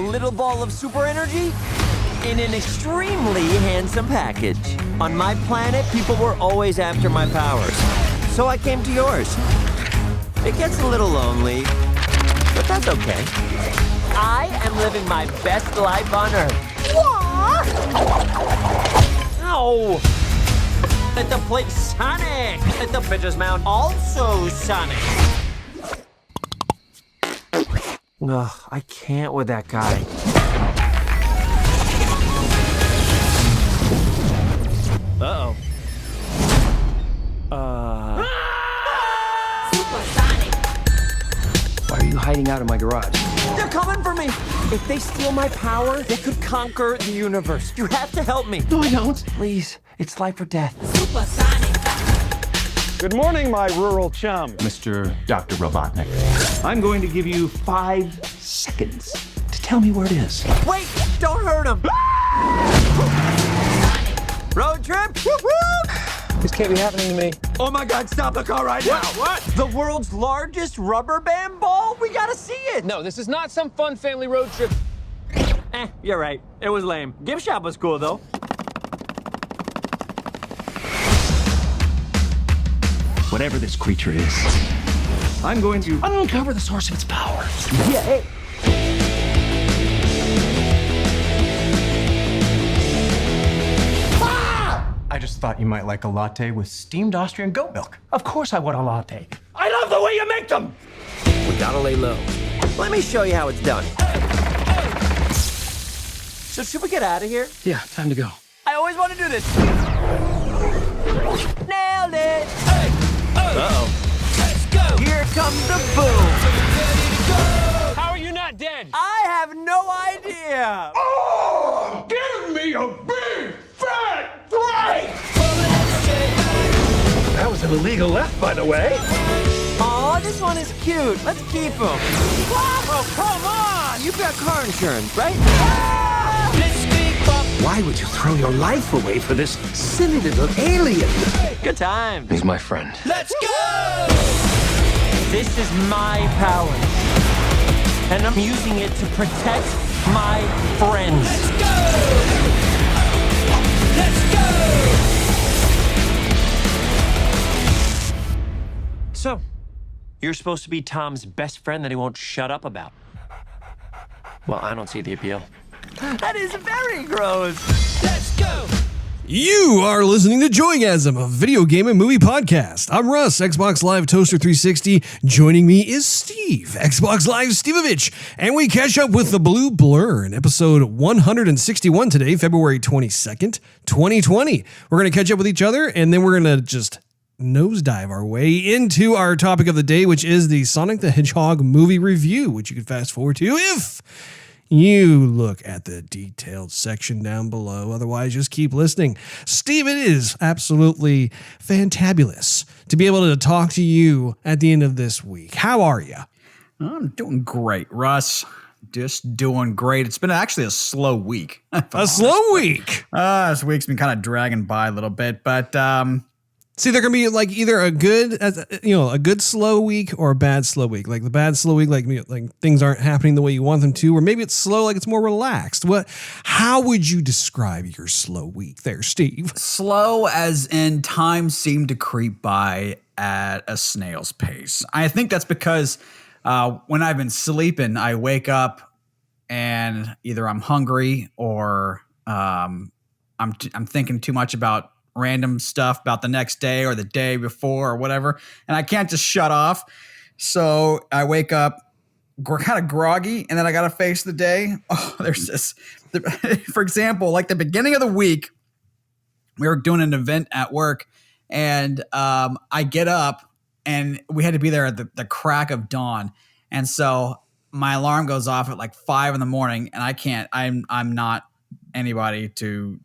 little ball of super energy in an extremely handsome package. On my planet, people were always after my powers, so I came to yours. It gets a little lonely, but that's okay. I am living my best life on Earth. Ow! Let the plate Sonic! Let the bitches mount also Sonic! Ugh, I can't with that guy. Uh-oh. Why are you hiding out in my garage? They're coming for me! If they steal my power, they could conquer the universe. You have to help me. No, I don't. Please, it's life or death. Good morning, my rural chum. Mr. Dr. Robotnik. I'm going to give you 5 seconds to tell me where it is. Wait! Don't hurt him! Road trip? This can't be happening to me. Oh my God, stop the car right now! What? The world's largest rubber band ball? We gotta see it! No, this is not some fun family road trip. You're right. It was lame. Gift shop was cool, though. Whatever this creature is, I'm going to uncover the source of its power. Yeah, hey. I just thought you might like a latte with steamed Austrian goat milk. Of course I want a latte. I love the way you make them! We gotta lay low. Let me show you how it's done. So should we get out of here? Yeah, time to go. I always want to do this. Nailed it! Uh-oh. Let's go! Here comes the boom! How are you not dead? I have no idea! Oh, give me a big, fat break! That was an illegal left, by the way. Aw, this one is cute. Let's keep him. Oh, come on! You've got car insurance, right? Why would you throw your life away for this silly little alien? Good time. He's my friend. Let's go! This is my power. And I'm using it to protect my friends. Let's go! Let's go! So, you're supposed to be Tom's best friend that he won't shut up about. Well, I don't see the appeal. That is very gross. Let's go! You are listening to Joygasm, a video game and movie podcast. I'm Russ, Xbox Live Toaster 360. Joining me is Steve, Xbox Live Stevavitch. And we catch up with the Blue Blur in episode 161 today, February 22nd, 2020. We're going to catch up with each other, and then we're going to just nosedive our way into our topic of the day, which is the Sonic the Hedgehog movie review, which you can fast forward to if you look at the detailed section down below. Otherwise, just keep listening. Steve, it is absolutely fantabulous to be able to talk to you at the end of this week. How are you? I'm doing great, Russ. Just doing great. It's been actually a slow week. A slow week? This week's been kind of dragging by a little bit, but see, they're gonna be like either a good, a good slow week or a bad slow week. Like the bad slow week, like things aren't happening the way you want them to, or maybe it's slow, like it's more relaxed. How would you describe your slow week there, Steve? slow as in time seemed to creep by at a snail's pace. I think that's because when I've been sleeping, I wake up and either I'm hungry or I'm thinking too much about random stuff about the next day or the day before or whatever, and I can't just shut off. So I wake up kind of groggy, and then I gotta face the day. Oh, there's this. For example, like the beginning of the week, we were doing an event at work, and I get up, and we had to be there at the crack of dawn, and so my alarm goes off at like 5 a.m, and I can't. I'm not anybody to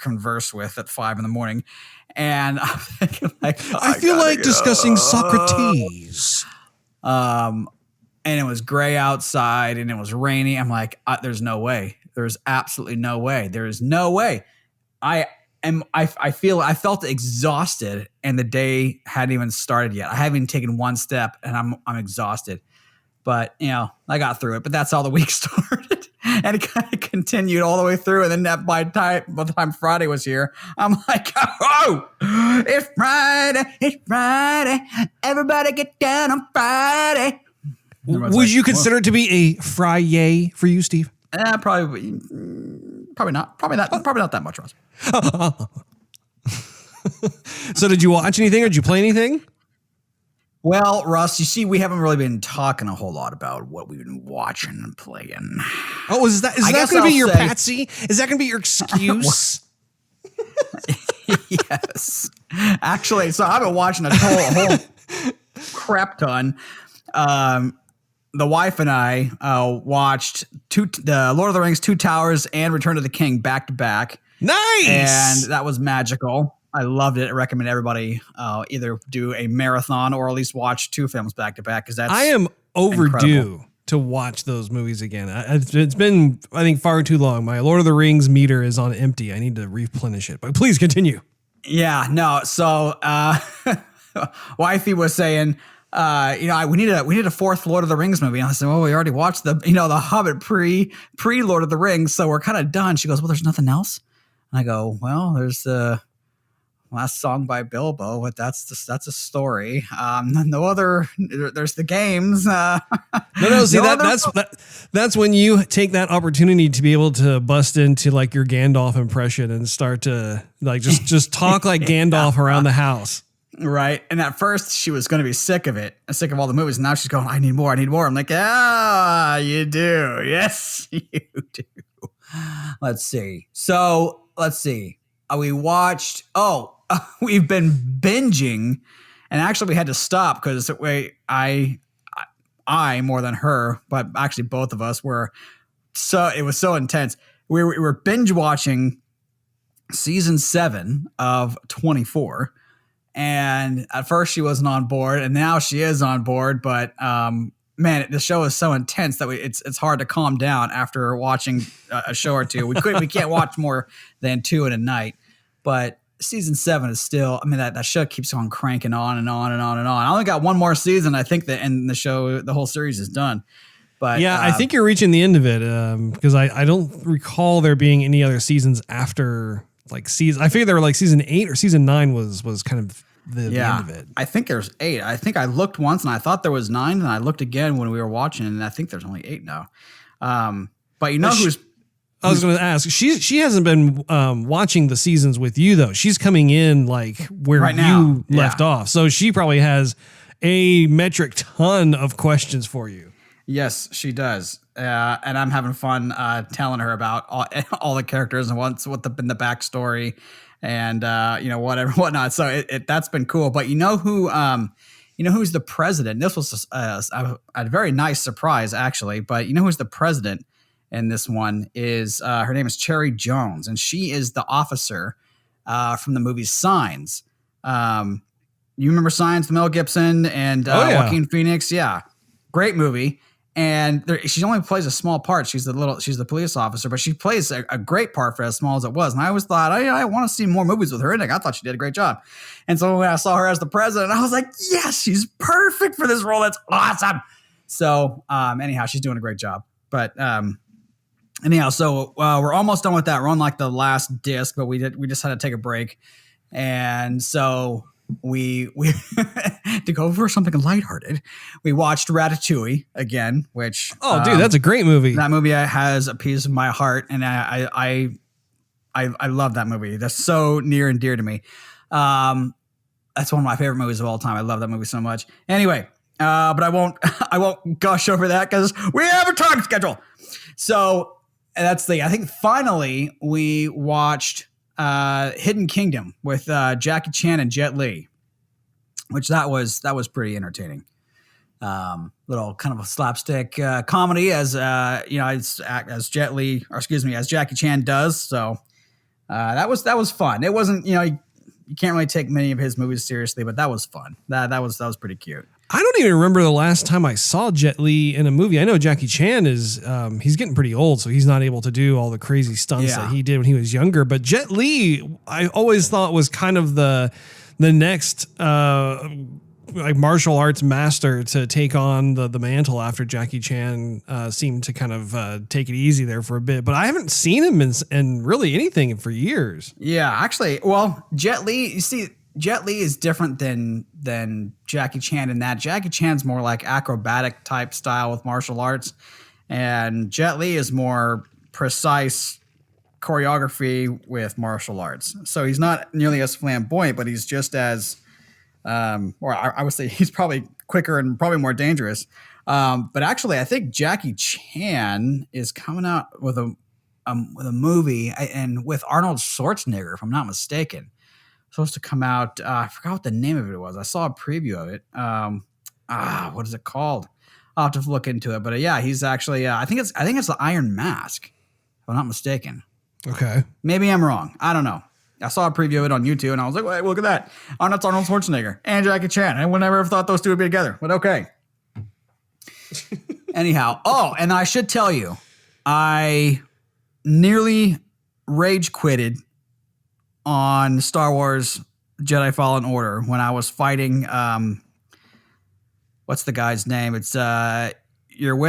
converse with at 5 a.m, and I'm thinking like, I feel like discussing Socrates. And it was gray outside and it was rainy. I'm like, there's no way. There's absolutely no way. There is no way. I felt exhausted, and the day hadn't even started yet. I haven't even taken one step, and I'm exhausted. But, I got through it. But that's how the week started. And it kind of continued all the way through. And then by the time Friday was here, I'm like, oh, it's Friday. Everybody get down on Friday. Would you consider it to be a Friday for you, Steve? Probably not. Probably not that much, Russ. So did you watch anything or did you play anything? Well, Russ, you see, we haven't really been talking a whole lot about what we've been watching and playing. Oh, is that going to be your patsy? Is that going to be your excuse? Yes. Actually, so I've been watching a whole crap ton. The wife and I watched the Lord of the Rings, Two Towers, and Return of the King back to back. Nice! And that was magical. I loved it. I recommend everybody either do a marathon or at least watch 2 films back to back, because I am overdue incredible to watch those movies again. It's been, I think, far too long. My Lord of the Rings meter is on empty. I need to replenish it. But please continue. Yeah, no. So wifey was saying, we need a 4th Lord of the Rings movie. And I said, well, we already watched the Hobbit pre Lord of the Rings, so we're kind of done. She goes, well, there's nothing else. And I go, well, there's the last song by Bilbo, but that's a story. No other. There's the games. No. See, that's when you take that opportunity to be able to bust into like your Gandalf impression and start to like just talk like Gandalf around the house. Right. And at first she was going to be sick of it, sick of all the movies. And now she's going, I need more. I'm like, you do. Yes, you do. Let's see. We watched, we've been binging, and actually we had to stop because I more than her, but actually both of us it was so intense. We were binge watching season 7 of 24. And at first she wasn't on board, and now she is on board. But man, the show is so intense that it's hard to calm down after watching a show or two. We can't watch more than 2 in a night. But season 7 is still, that show keeps on cranking on and on and on and on. I only got one more season. I think and the whole series is done. But yeah, I think you're reaching the end of it because I don't recall there being any other seasons after like season. I figured there were like season 8 or season 9 was kind of the end of it. I think there's 8. I think I looked once and I thought there was 9, and I looked again when we were watching, and I think there's only 8 now. But I was going to ask, she hasn't been watching the seasons with you though. She's coming in like where right you left off. So she probably has a metric ton of questions for you. Yes, she does. And I'm having fun telling her about all the characters and what's been the backstory and whatnot. So that's been cool. But who's the president? This was a very nice surprise actually. But who's the president in this one is her name is Cherry Jones, and she is the officer from the movie Signs. You remember Signs, the Mel Gibson and Joaquin Phoenix? Yeah, great movie. And she only plays a small part. She's the police officer, but she plays a great part for as small as it was. And I always thought, I want to see more movies with her in it. I thought she did a great job. And so when I saw her as the president, I was like, yes, she's perfect for this role. That's awesome. So anyhow, she's doing a great job. But anyhow, so we're almost done with that. We're on like the last disc, but we just had to take a break. And so we to go over something lighthearted, we watched Ratatouille again, which dude, that's a great movie. That movie has a piece of my heart, and I love that movie. That's so near and dear to me. That's one of my favorite movies of all time. I love that movie so much. Anyway, but I won't gush over that because we have a time schedule. So that's I think finally we watched Hidden Kingdom with Jackie Chan and Jet Li, which that was pretty entertaining. Little kind of a slapstick comedy as Jet Li, or excuse me, as Jackie Chan does. So that was fun. It wasn't, you can't really take many of his movies seriously, but that was fun. That was pretty cute. I don't even remember the last time I saw Jet Li in a movie. I know Jackie Chan is, he's getting pretty old, so he's not able to do all the crazy stunts that he did when he was younger. But Jet Li, I always thought was kind of the next like martial arts master to take on the mantle after Jackie Chan seemed to kind of take it easy there for a bit. But I haven't seen him in really anything for years. Yeah, actually, well, Jet Li, you see, Jet Li is different than Jackie Chan in that Jackie Chan's more like acrobatic type style with martial arts, and Jet Li is more precise choreography with martial arts. So he's not nearly as flamboyant, but he's just as, or I would say he's probably quicker and probably more dangerous. But actually, I think Jackie Chan is coming out with a movie and with Arnold Schwarzenegger, if I'm not mistaken. Supposed to come out. I forgot what the name of it was. I saw a preview of it. What is it called? I'll have to look into it. But yeah, he's actually. I think it's the Iron Mask, if I'm not mistaken. Okay. Maybe I'm wrong. I don't know. I saw a preview of it on YouTube, and I was like, "Wait, look at that! Oh, that's Arnold Schwarzenegger and Jackie Chan." I would never have thought those two would be together, but okay. Anyhow, and I should tell you, I nearly rage quitted on Star Wars Jedi Fallen Order when I was fighting. What's the guy's name? It's you're on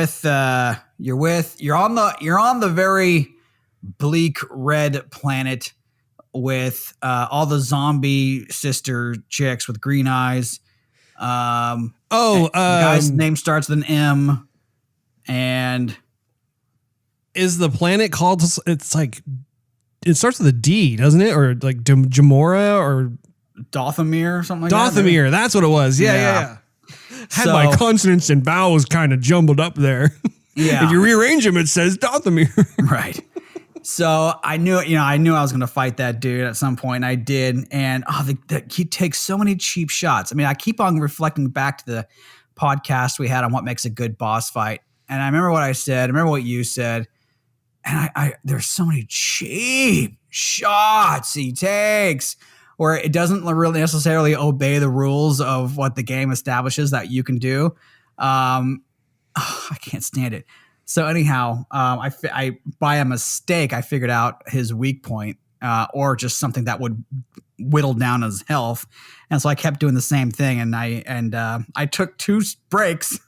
the very bleak red planet with all the zombie sister chicks with green eyes. The guy's name starts with an M, and is the planet called? It's like it starts with a D, doesn't it? Or like Jamora or Dothamir or something like that. Dothamir, that's what it was. Yeah. Had my consonants and vowels kind of jumbled up there. Yeah. If you rearrange them, it says Dothamir. Right. So I knew I was going to fight that dude at some point, and I did. And he takes so many cheap shots. I mean, I keep on reflecting back to the podcast we had on what makes a good boss fight. And I remember what I said. I remember what you said. And I there's so many cheap shots he takes where it doesn't really necessarily obey the rules of what the game establishes that you can do. I can't stand it. So anyhow, I by a mistake, I figured out his weak point or just something that would whittle down his health. And so I kept doing the same thing. And I took two breaks.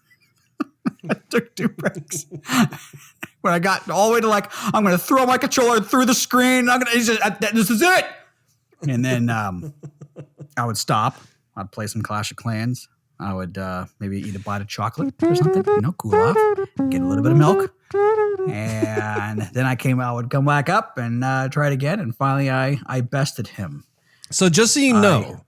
When I got all the way to I'm going to throw my controller through the screen. This is it. And then I would stop. I'd play some Clash of Clans. I would maybe eat a bite of chocolate or something, cool off, get a little bit of milk. And then I would come back up and try it again. And finally I bested him. So just so you know,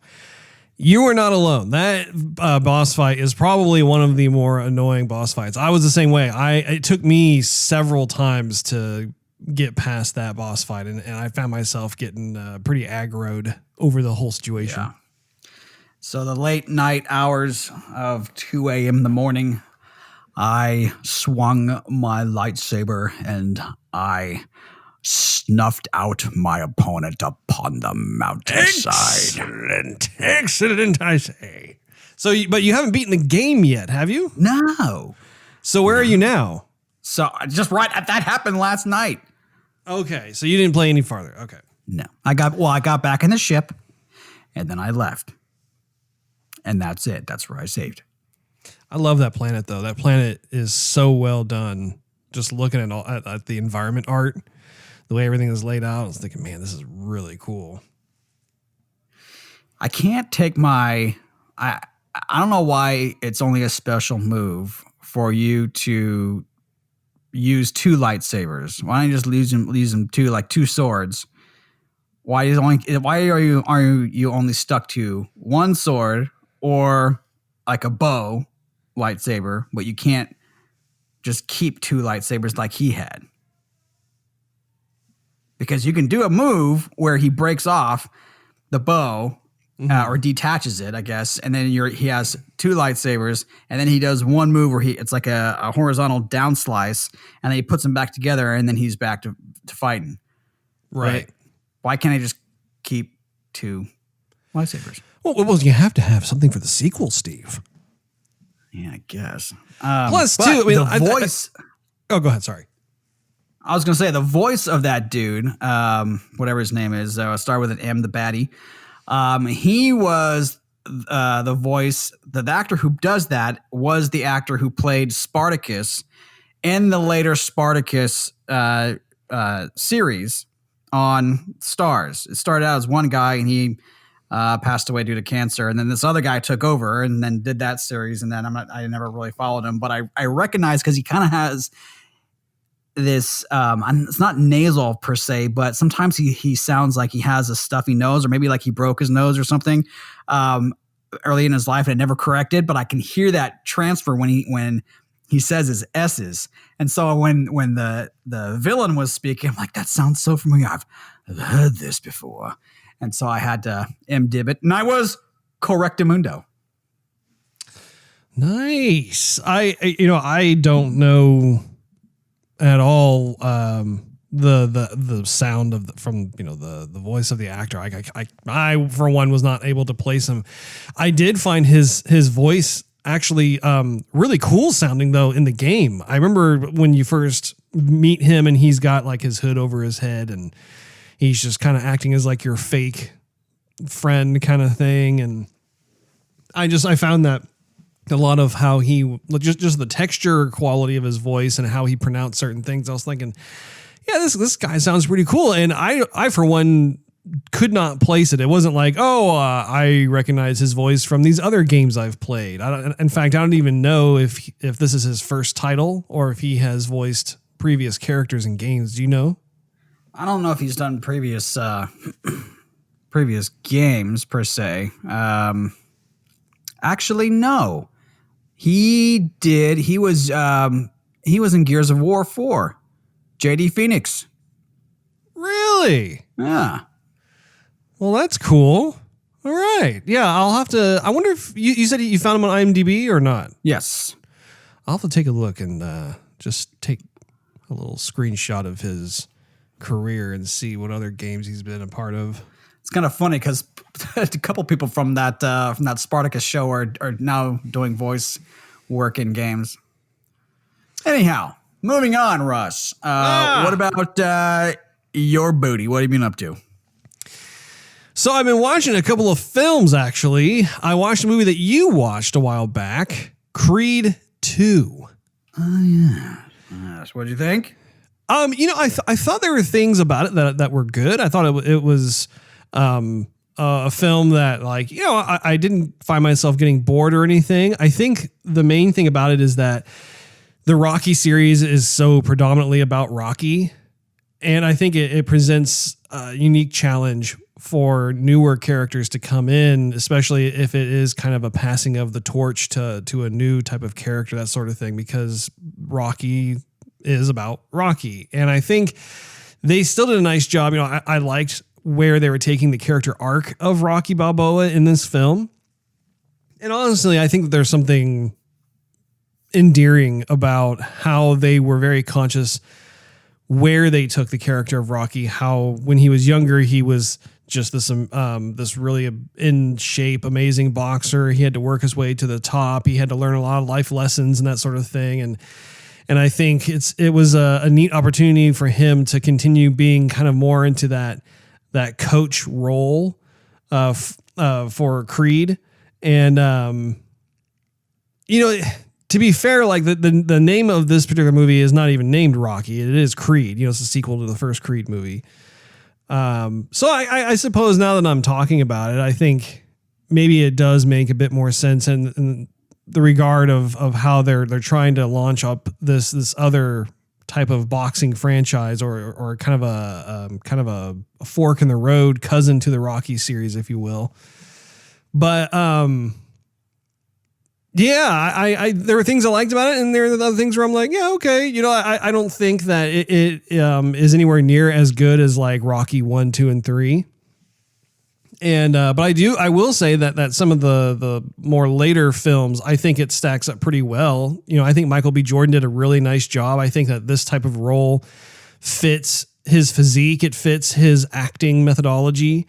you are not alone. That boss fight is probably one of the more annoying boss fights. I was the same way. It took me several times to get past that boss fight, and I found myself getting pretty aggroed over the whole situation. Yeah. So the late night hours of 2 a.m. in the morning, I swung my lightsaber and I snuffed out my opponent upon the mountainside. Excellent, I say. So, but you haven't beaten the game yet, have you? No. So where are you now? So just that happened last night. Okay, so you didn't play any farther. Okay. No. I got back in the ship and then I left. And that's it. That's where I saved. I love that planet, though. That planet is so well done. Just looking at the environment art, the way everything is laid out, I was thinking, man, this is really cool. I can't take I don't know why it's only a special move for you to use two lightsabers. Why don't you just use them two swords? Why are you only stuck to one sword or like a bow lightsaber, but you can't just keep two lightsabers like he had? Because you can do a move where he breaks off the bow or detaches it, I guess, and then he has two lightsabers, and then he does one move where it's like a horizontal down slice, and then he puts them back together, and then he's back to fighting. Right. Why can't I just keep two lightsabers? Well, you have to have something for the sequel, Steve. Yeah, I guess. Plus, too, I mean, the voice. Go ahead. Sorry. I was going to say the voice of that dude, whatever his name is, start with an M, the baddie. He was the voice, the actor who does that was the actor who played Spartacus in the later Spartacus series on Stars. It started out as one guy, and he passed away due to cancer, and then this other guy took over and then did that series, and then I never really followed him, but I recognize because he kind of has this it's not nasal per se, but sometimes he sounds like he has a stuffy nose, or maybe like he broke his nose or something early in his life and it never corrected, but I can hear that transfer when he says his S's. And so when the villain was speaking, I'm like, that sounds so familiar. I've heard this before. And so I had to MDib it, and I was correctamundo. Nice. I don't know at all the sound from the voice of the actor. I for one was not able to place him. I did find his voice actually really cool sounding though in the game. I remember when you first meet him and he's got like his hood over his head and he's just kind of acting as like your fake friend kind of thing. And I found that a lot of how he just the texture quality of his voice and how he pronounced certain things. I was thinking, yeah, this guy sounds pretty cool. And I for one could not place it. It wasn't like, I recognize his voice from these other games I've played. In fact, I don't even know if this is his first title or if he has voiced previous characters in games. Do you know? I don't know if he's done previous games per se. Actually, no. He did. He was in Gears of War 4. JD Phoenix. Really? Yeah. Well, that's cool. All right. Yeah, I'll have to. I wonder if you said you found him on IMDb or not. Yes. I'll have to take a look and just take a little screenshot of his career and see what other games he's been a part of. It's kind of funny because a couple people from that Spartacus show are now doing voice work in games. Anyhow, moving on, Russ. What about your booty? What have you been up to? So I've been watching a couple of films, actually. I watched a movie that you watched a while back, Creed 2. Oh, yeah. Yes. What'd you think? I thought there were things about it that were good. I thought it was a film that, like, I didn't find myself getting bored or anything. I think the main thing about it is that the Rocky series is so predominantly about Rocky. And I think it presents a unique challenge for newer characters to come in, especially if it is kind of a passing of the torch to a new type of character, that sort of thing, because Rocky is about Rocky. And I think they still did a nice job. I liked where they were taking the character arc of Rocky Balboa in this film. And honestly, I think that there's something endearing about how they were very conscious where they took the character of Rocky, how when he was younger, he was just this really in shape, amazing boxer. He had to work his way to the top. He had to learn a lot of life lessons and that sort of thing. And I think it was a neat opportunity for him to continue being kind of more into that coach role for Creed. And, to be fair, like the name of this particular movie is not even named Rocky. It is Creed. It's a sequel to the first Creed movie. So I suppose now that I'm talking about it, I think maybe it does make a bit more sense in the regard of how they're trying to launch up this other type of boxing franchise or kind of a fork in the road cousin to the Rocky series, if you will. But I there were things I liked about it, and there are other things where I'm like, yeah, okay. I don't think that it is anywhere near as good as like Rocky 1, 2, and 3. And but I will say that some of the more later films, I think it stacks up pretty well. I think Michael B. Jordan did a really nice job. I think that this type of role fits his physique, it fits his acting methodology,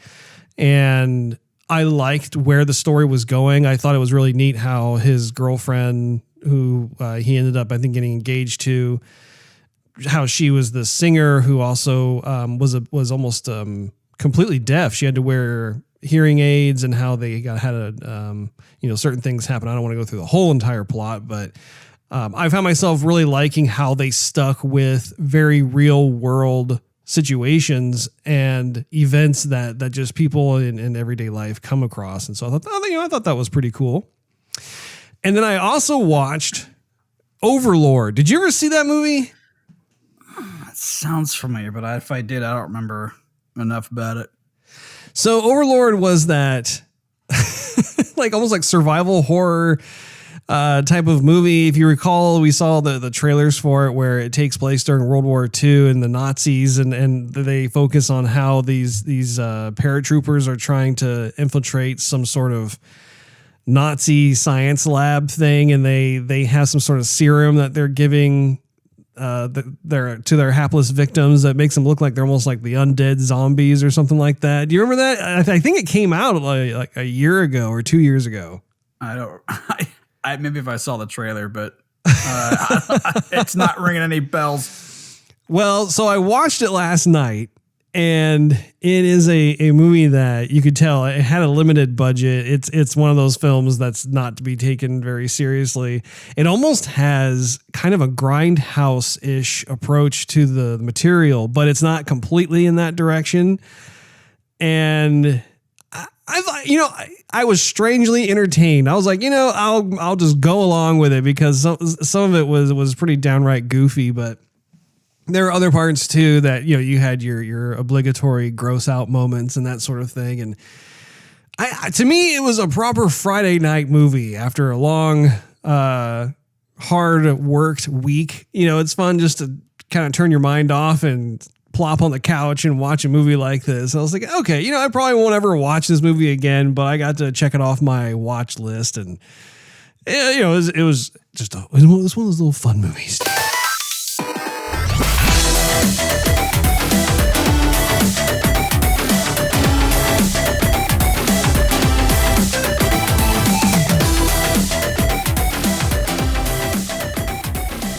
and I liked where the story was going. I thought it was really neat how his girlfriend, who he ended up, I think, getting engaged to, how she was the singer who also was almost completely deaf. She had to wear hearing aids and how they had certain things happen. I don't want to go through the whole entire plot, but I found myself really liking how they stuck with very real world situations and events that just people in everyday life come across. And so I thought that was pretty cool. And then I also watched Overlord. Did you ever see that movie? It sounds familiar, but if I did, I don't remember enough about it. So Overlord was that like almost like survival horror type of movie. If you recall, we saw the trailers for it where it takes place during World War II and the Nazis, and they focus on how these paratroopers are trying to infiltrate some sort of Nazi science lab thing, and they have some sort of serum that they're giving their hapless victims that makes them look like they're almost like the undead zombies or something like that. Do you remember that? I think it came out like a year ago or 2 years ago. I don't. I maybe if I saw the trailer, but it's not ringing any bells. Well, so I watched it last night, and it is a movie that you could tell it had a limited budget. It's one of those films that's not to be taken very seriously. It almost has kind of a grindhouse-ish approach to the material, but it's not completely in that direction. And I thought, I was strangely entertained. I was like, I'll just go along with it because some of it was pretty downright goofy, but there are other parts too that, you had your obligatory gross out moments and that sort of thing. And to me, it was a proper Friday night movie after a long, hard worked week. It's fun just to kind of turn your mind off and plop on the couch and watch a movie like this. I was like, okay, I probably won't ever watch this movie again, but I got to check it off my watch list. And, it was one of those little fun movies.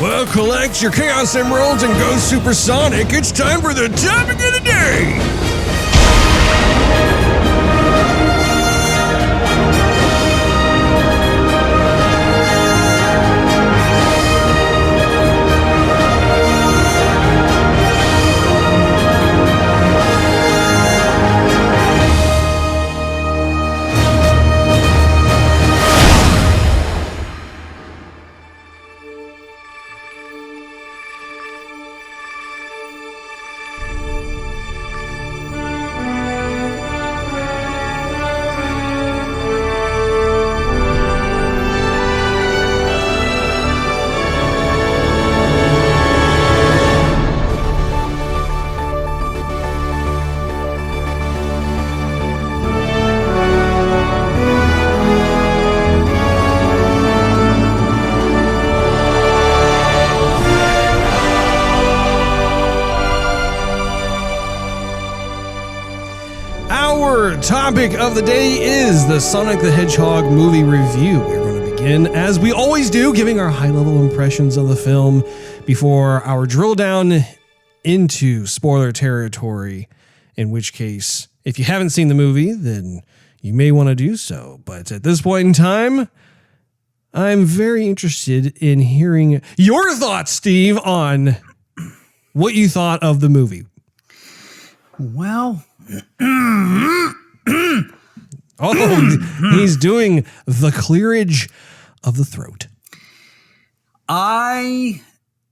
Well, collect your Chaos Emeralds and go supersonic. It's time for the topic of the day. Topic of the day is the Sonic the Hedgehog movie review. We're going to begin, as we always do, giving our high-level impressions of the film before our drill down into spoiler territory, in which case, if you haven't seen the movie, then you may want to do so. But at this point in time, I'm very interested in hearing your thoughts, Steve, on what you thought of the movie. Well... he's doing the clearage of the throat.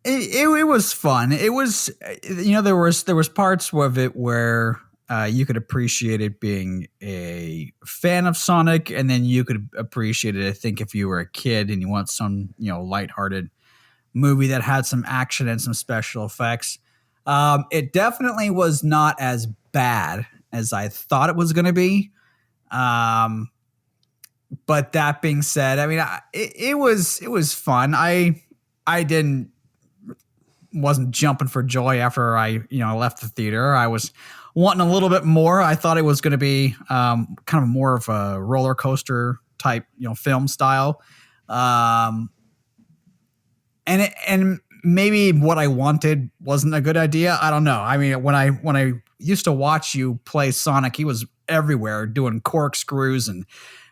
It was fun. It was, there was parts of it where you could appreciate it being a fan of Sonic, and then you could appreciate it, I think, if you were a kid and you want some, lighthearted movie that had some action and some special effects. It definitely was not as bad as I thought it was going to be. But that being said, I mean, it was fun. I wasn't jumping for joy after I left the theater. I was wanting a little bit more. I thought it was going to be kind of more of a roller coaster type, film style. And maybe what I wanted wasn't a good idea. I don't know. I mean, when I used to watch you play Sonic, he was everywhere, doing corkscrews and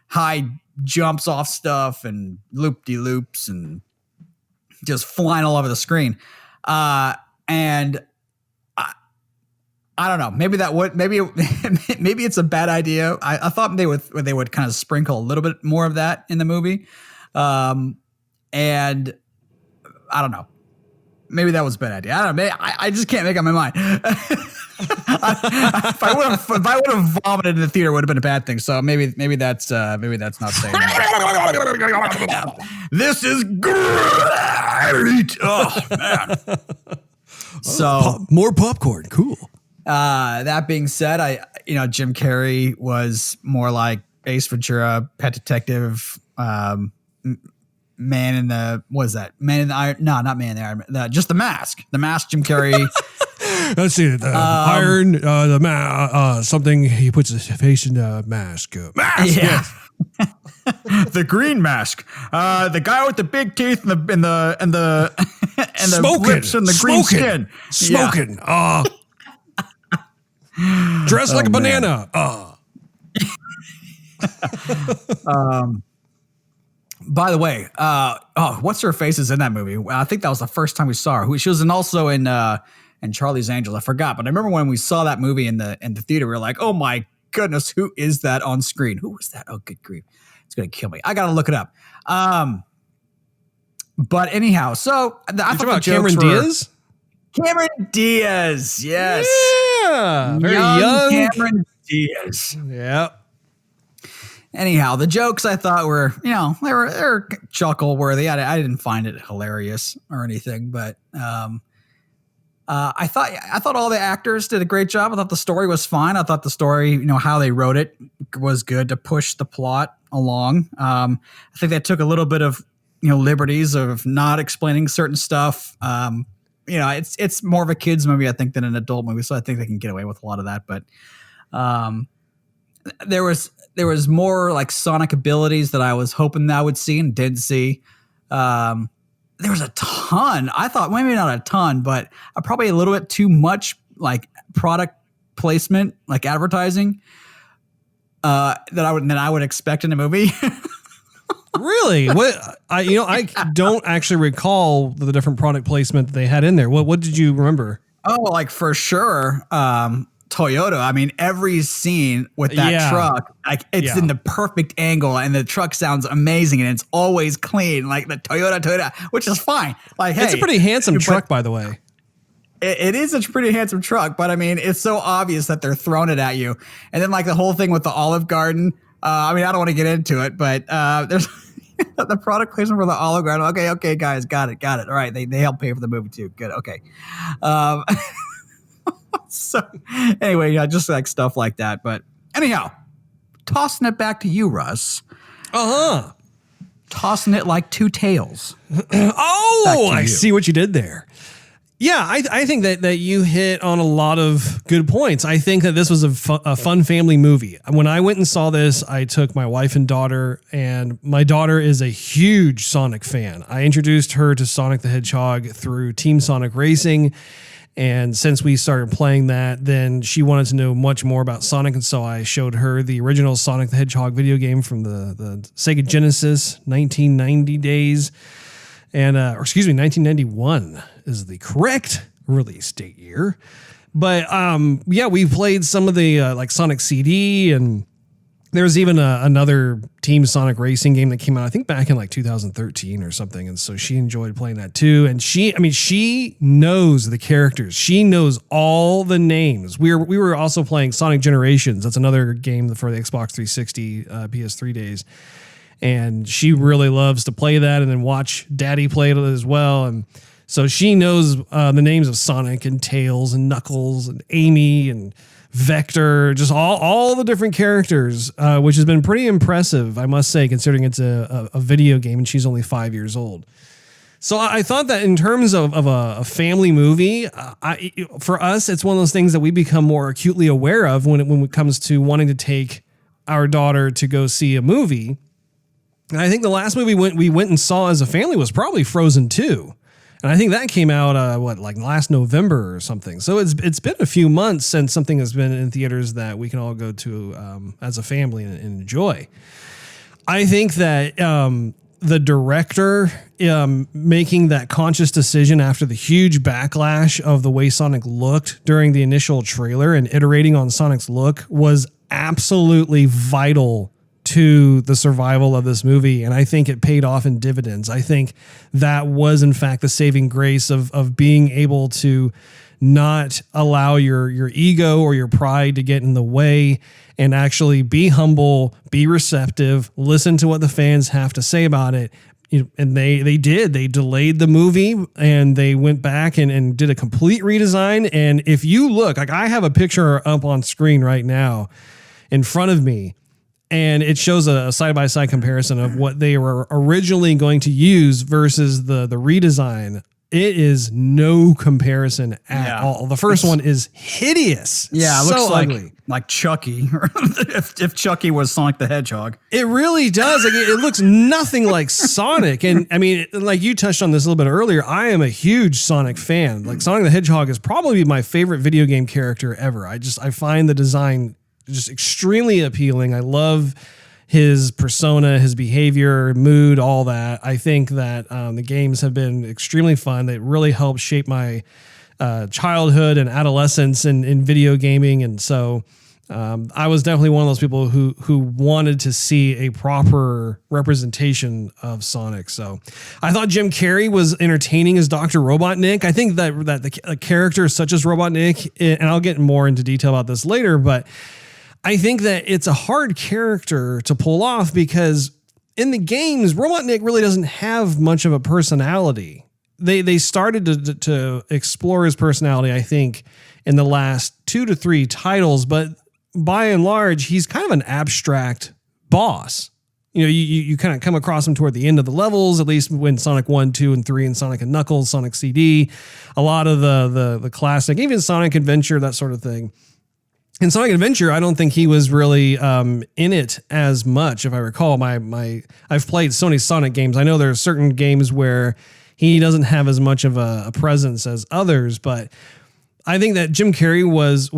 high jumps off stuff and loop-de-loops and just flying all over the screen. And I don't know. Maybe it's a bad idea. I thought they would kind of sprinkle a little bit more of that in the movie. And I don't know. Maybe that was a bad idea. I don't know. I just can't make up my mind. If I would have vomited in the theater, it would have been a bad thing. So maybe that's not saying that. This is great. Oh man. So more popcorn. Cool. That being said, Jim Carrey was more like Ace Ventura, Pet Detective, Man in the, what is that? Man in the Iron? No, not Man in the Iron. Just The Mask. The Mask. Jim Carrey. Let's see. The iron. Something. He puts his face in the mask. Mask. Yeah. Yes. The Green Mask. The guy with the big teeth and the smoking, lips and the green skin. Smoking. Yeah. Dressed like a banana. By the way, what's her face is in that movie? I think that was the first time we saw her. She was also in Charlie's Angels. I forgot, but I remember when we saw that movie in the theater, we were like, "Oh my goodness, who is that on screen? Who was that? Oh, good grief, it's gonna kill me. I gotta look it up." But anyhow, so I thought about Cameron Diaz. Cameron Diaz, yes, yeah, very young Cameron Diaz. Yeah. Anyhow, the jokes I thought were, they were chuckle worthy. I didn't find it hilarious or anything, but I thought all the actors did a great job. I thought the story was fine. I thought the story, how they wrote it was good to push the plot along. I think they took a little bit of liberties of not explaining certain stuff. It's more of a kids movie, I think, than an adult movie, so I think they can get away with a lot of that. But there was more like Sonic abilities that I was hoping that I would see and did see. There was a ton. I thought maybe not a ton, but probably a little bit too much like product placement, like advertising that I would expect in a movie. Really? What I don't actually recall the different product placement that they had in there. What did you remember? Oh, like for sure. Toyota. I mean, every scene with that truck, like it's in the perfect angle, and the truck sounds amazing, and it's always clean, like the Toyota, which is fine. Like, hey, it's a pretty handsome truck, by the way. It is a pretty handsome truck, but I mean, it's so obvious that they're throwing it at you, and then like the whole thing with the Olive Garden. I mean, I don't want to get into it, but there's the product placement for the Olive Garden. Okay, guys, got it. All right, they help pay for the movie too. Good. Okay. So anyway, just like stuff like that. But anyhow, tossing it back to you, Russ. Tossing it like two tails. I see what you did there. Yeah, I think that you hit on a lot of good points. I think that this was a fun family movie. When I went and saw this, I took my wife and daughter, and my daughter is a huge Sonic fan. I introduced her to Sonic the Hedgehog through Team Sonic Racing. And since we started playing that, then she wanted to know much more about Sonic. And so I showed her the original Sonic the Hedgehog video game from the Sega Genesis, 1990 days. And, 1991 is the correct release date year. But, we played some of the, like Sonic CD, and there was even another Team Sonic Racing game that came out, I think back in like 2013 or something. And so she enjoyed playing that too. And she knows the characters. She knows all the names. We were also playing Sonic Generations. That's another game for the Xbox 360, PS3 days. And she really loves to play that and then watch Daddy play it as well. And so she knows the names of Sonic and Tails and Knuckles and Amy and Vector, just all the different characters, which has been pretty impressive, I must say, considering it's a video game and she's only 5 years old. So I thought that in terms of a family movie, for us, it's one of those things that we become more acutely aware of when it comes to wanting to take our daughter to go see a movie. And I think the last movie we went and saw as a family was probably Frozen 2. And I think that came out, like last November or something. So it's been a few months since something has been in theaters that we can all go to as a family and enjoy. I think that the director making that conscious decision after the huge backlash of the way Sonic looked during the initial trailer and iterating on Sonic's look was absolutely vital to the survival of this movie, and I think it paid off in dividends. I think that was in fact the saving grace of being able to not allow your ego or your pride to get in the way and actually be humble, be receptive, listen to what the fans have to say about it. And they delayed the movie and they went back and did a complete redesign. And if you look, like I have a picture up on screen right now in front of me, and it shows a side-by-side comparison of what they were originally going to use versus the redesign. It is no comparison at all. The first one is hideous. Yeah, it so looks ugly. like Chucky, if Chucky was Sonic the Hedgehog. It really does. Like, it looks nothing like Sonic. And I mean, like you touched on this a little bit earlier, I am a huge Sonic fan. Like Sonic the Hedgehog is probably my favorite video game character ever. I find the design just extremely appealing. I love his persona, his behavior, mood, all that. I think that the games have been extremely fun. They really helped shape my childhood and adolescence in video gaming. And so I was definitely one of those people who wanted to see a proper representation of Sonic. So I thought Jim Carrey was entertaining as Dr. Robotnik. I think that the characters such as Robotnik, and I'll get more into detail about this later, but I think that it's a hard character to pull off because in the games, Robotnik really doesn't have much of a personality. They started to explore his personality, I think, in the last 2 to 3 titles, but by and large, he's kind of an abstract boss. You know, you kind of come across him toward the end of the levels, at least when Sonic 1, 2, and 3, and Sonic and Knuckles, Sonic CD, a lot of the classic, even Sonic Adventure, that sort of thing. In Sonic Adventure, I don't think he was really in it as much. If I recall, I've played Sony's Sonic games. I know there are certain games where he doesn't have as much of a presence as others, but I think that Jim Carrey was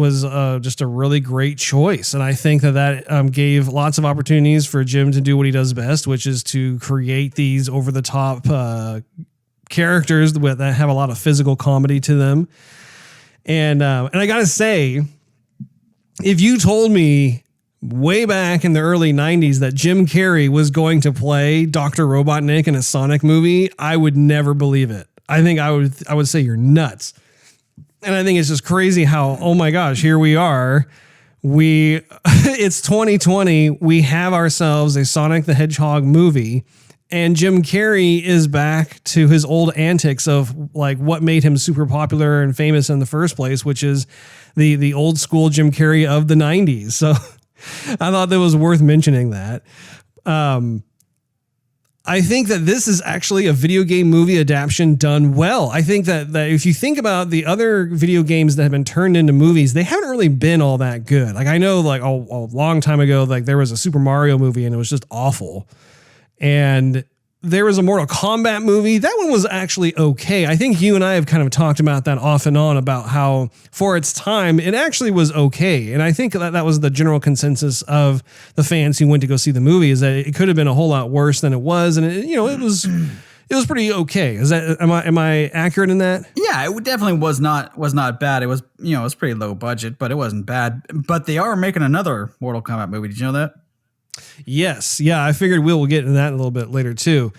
just a really great choice. And I think that gave lots of opportunities for Jim to do what he does best, which is to create these over-the-top characters that have a lot of physical comedy to them. And I got to say, if you told me way back in the early 90s that Jim Carrey was going to play Dr. Robotnik in a Sonic movie, I would never believe it. I think I would say you're nuts. And I think it's just crazy how, oh my gosh, here we are. It's 2020. We have ourselves a Sonic the Hedgehog movie, and Jim Carrey is back to his old antics of like what made him super popular and famous in the first place, which is the old school Jim Carrey of the 90s. So I thought that was worth mentioning that. I think that this is actually a video game movie adaptation done well. I think that if you think about the other video games that have been turned into movies, they haven't really been all that good. Like I know like a long time ago, like there was a Super Mario movie and it was just awful. And there was a Mortal Kombat movie. That one was actually okay. I think you and I have kind of talked about that off and on about how for its time, it actually was okay. And I think that was the general consensus of the fans who went to go see the movie, is that it could have been a whole lot worse than it was. And it was pretty okay. Am I accurate in that? Yeah, it definitely was not bad. It was, it was pretty low budget, but it wasn't bad. But they are making another Mortal Kombat movie. Did you know that? Yes. Yeah, I figured we'll get into that a little bit later too.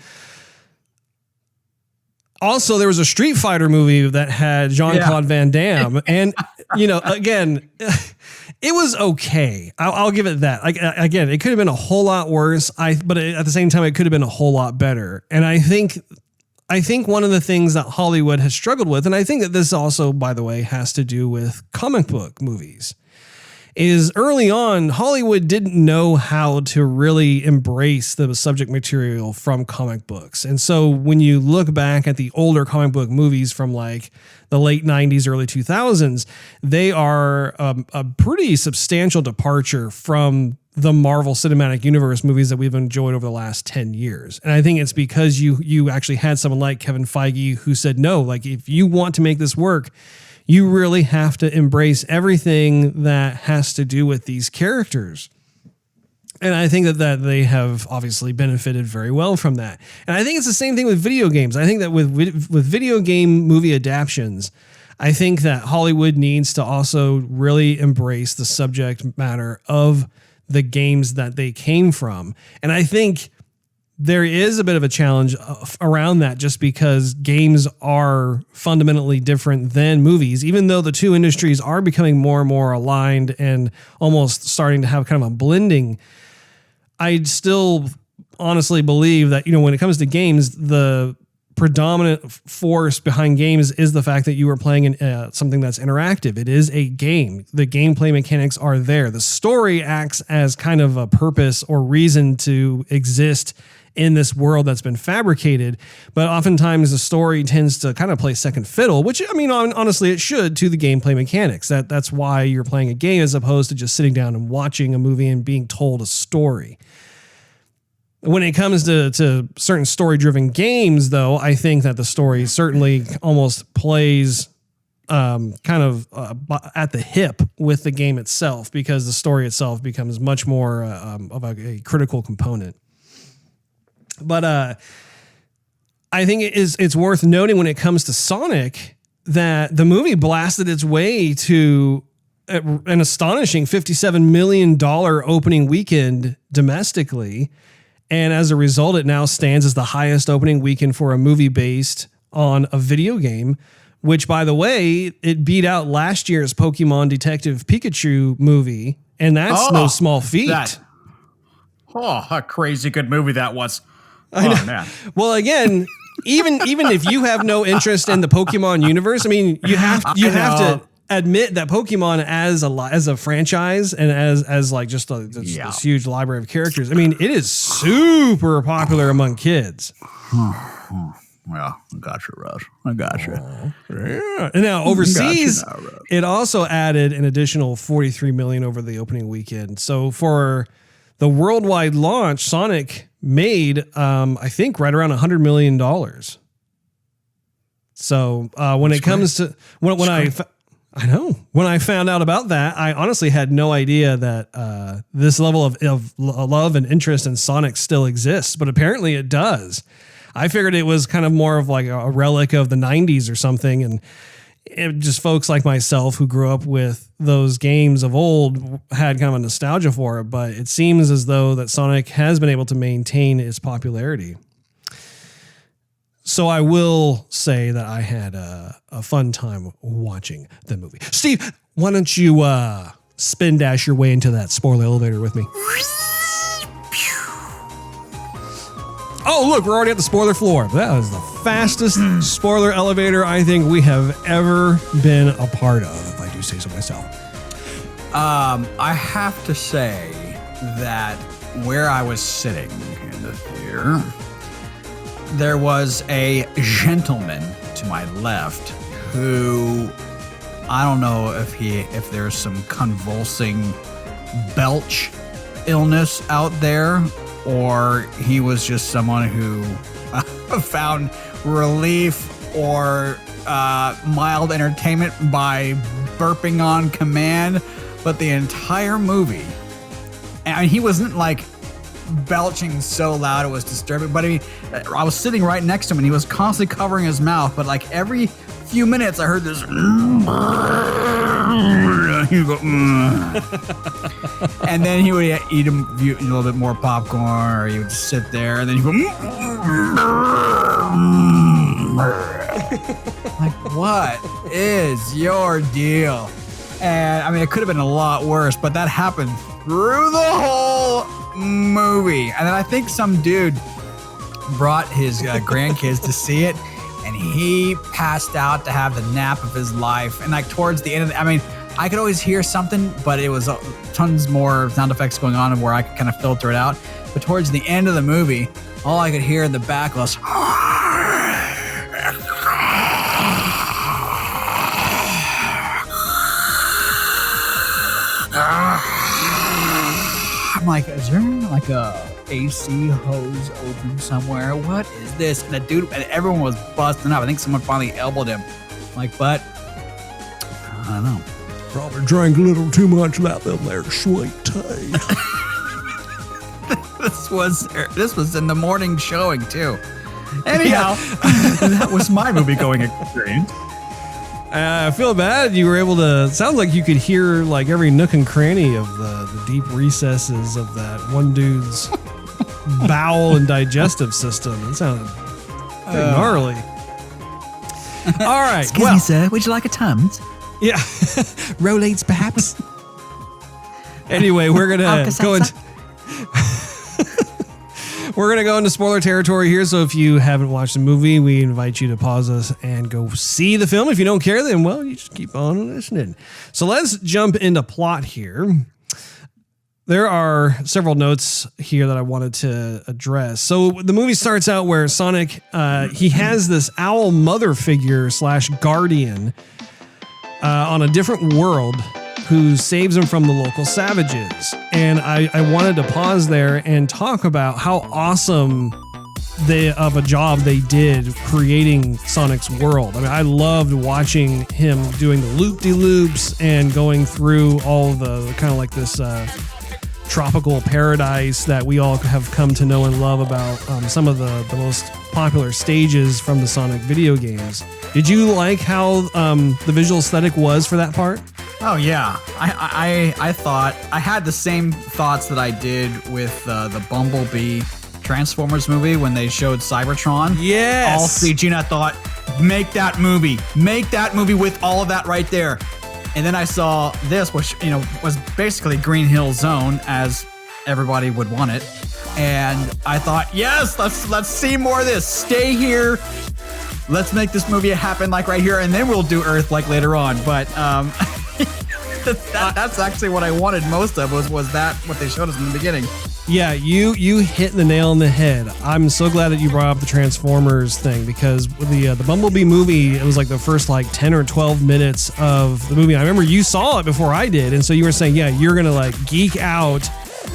Also, there was a Street Fighter movie that had Jean-Claude Van Damme. And, again, it was okay. I'll give it that. Again, it could have been a whole lot worse. But at the same time, it could have been a whole lot better. And I think one of the things that Hollywood has struggled with, and I think that this also, by the way, has to do with comic book movies, is early on, Hollywood didn't know how to really embrace the subject material from comic books. And so when you look back at the older comic book movies from like the late 90s, early 2000s, they are a pretty substantial departure from the Marvel Cinematic Universe movies that we've enjoyed over the last 10 years. And I think it's because you actually had someone like Kevin Feige who said, no, like if you want to make this work, you really have to embrace everything that has to do with these characters. And I think that they have obviously benefited very well from that. And I think it's the same thing with video games. I think that with video game movie adaptions, I think that Hollywood needs to also really embrace the subject matter of the games that they came from. And I think there is a bit of a challenge around that just because games are fundamentally different than movies, even though the two industries are becoming more and more aligned and almost starting to have kind of a blending. I still honestly believe that, when it comes to games, the predominant force behind games is the fact that you are playing in something that's interactive. It is a game. The gameplay mechanics are there. The story acts as kind of a purpose or reason to exist in this world that's been fabricated. But oftentimes the story tends to kind of play second fiddle, which, honestly, it should to the gameplay mechanics. That's why you're playing a game as opposed to just sitting down and watching a movie and being told a story. When it comes to certain story-driven games, though, I think that the story certainly almost plays at the hip with the game itself because the story itself becomes much more of a critical component. But I think it's worth noting when it comes to Sonic that the movie blasted its way to an astonishing $57 million opening weekend domestically. And as a result, it now stands as the highest opening weekend for a movie based on a video game, which, by the way, it beat out last year's Pokemon Detective Pikachu movie. And that's no small feat. A crazy good movie that was. Oh, man. Well, again, even if you have no interest in the Pokemon universe, you have to admit that Pokemon as a franchise and as like just this huge library of characters, it is super popular among kids. Well, I got you, Russ. I got you. Yeah. And now overseas, it also added an additional $43 million over the opening weekend. So for the worldwide launch, Sonic made, I think, right around $100 million. So when it comes to when I found out about that, I honestly had no idea that this level of love and interest in Sonic still exists, but apparently it does. I figured it was kind of more of like a relic of the 90s or something, and just folks like myself who grew up with those games of old had kind of a nostalgia for it, but it seems as though that Sonic has been able to maintain its popularity. So I will say that I had a fun time watching the movie. Steve, why don't you spin dash your way into that spoiler elevator with me? Oh, look, we're already at the spoiler floor. That was the fastest spoiler elevator I think we have ever been a part of, if I do say so myself. I have to say that where I was sitting in the theater, there was a gentleman to my left who, I don't know if there's some convulsing belch illness out there, or he was just someone who found relief or mild entertainment by burping on command. But the entire movie, and he wasn't like belching so loud it was disturbing, but I was sitting right next to him and he was constantly covering his mouth, but like every few minutes I heard this he'd go, and then he would eat a little bit more popcorn, or he would just sit there and then he'd go like, what is your deal? And it could have been a lot worse, but that happened through the whole movie. And then I think some dude brought his grandkids to see it, and he passed out to have the nap of his life. And like towards the end of I could always hear something, but it was tons more sound effects going on where I could kind of filter it out. But towards the end of the movie, all I could hear in the back was I'm like, is there like a AC hose open somewhere? What is this? And the dude, and everyone was busting up. I think someone finally elbowed him. I'm like, but I don't know. Probably drank a little too much of that there sweet tea. This was in the morning showing too. Anyhow, that was my movie going experience. I feel bad. You were able to. Sounds like you could hear like every nook and cranny of the deep recesses of that one dude's bowel and digestive system. It sounded pretty gnarly. All right. Excuse me, sir. Would you like a Tums? Yeah. Rollates, perhaps. Anyway, we're gonna go into. We're going to go into spoiler territory here, so if you haven't watched the movie, we invite you to pause us and go see the film. If you don't care, then, well, you just keep on listening. So let's jump into plot here. There are several notes here that I wanted to address. So the movie starts out where Sonic, he has this owl mother figure / guardian on a different world who saves him from the local savages. And I wanted to pause there and talk about how awesome of a job they did creating Sonic's world. I mean, I loved watching him doing the loop-de-loops and going through all the kind of like this tropical paradise that we all have come to know and love about some of the most popular stages from the Sonic video games. Did you like how the visual aesthetic was for that part? Oh yeah, I thought I had the same thoughts that I did with the Bumblebee Transformers movie when they showed Cybertron. Yes, all CG, and I thought, make that movie with all of that right there. And then I saw this, which was basically Green Hill Zone as everybody would want it, and I thought, yes, let's see more of this. Stay here. Let's make this movie happen like right here, and then we'll do Earth like later on. But that's actually what I wanted most of was that what they showed us in the beginning. Yeah, you hit the nail on the head. I'm so glad that you brought up the Transformers thing, because the Bumblebee movie, it was like the first like 10 or 12 minutes of the movie. I remember you saw it before I did, and so you were saying, yeah, you're gonna like geek out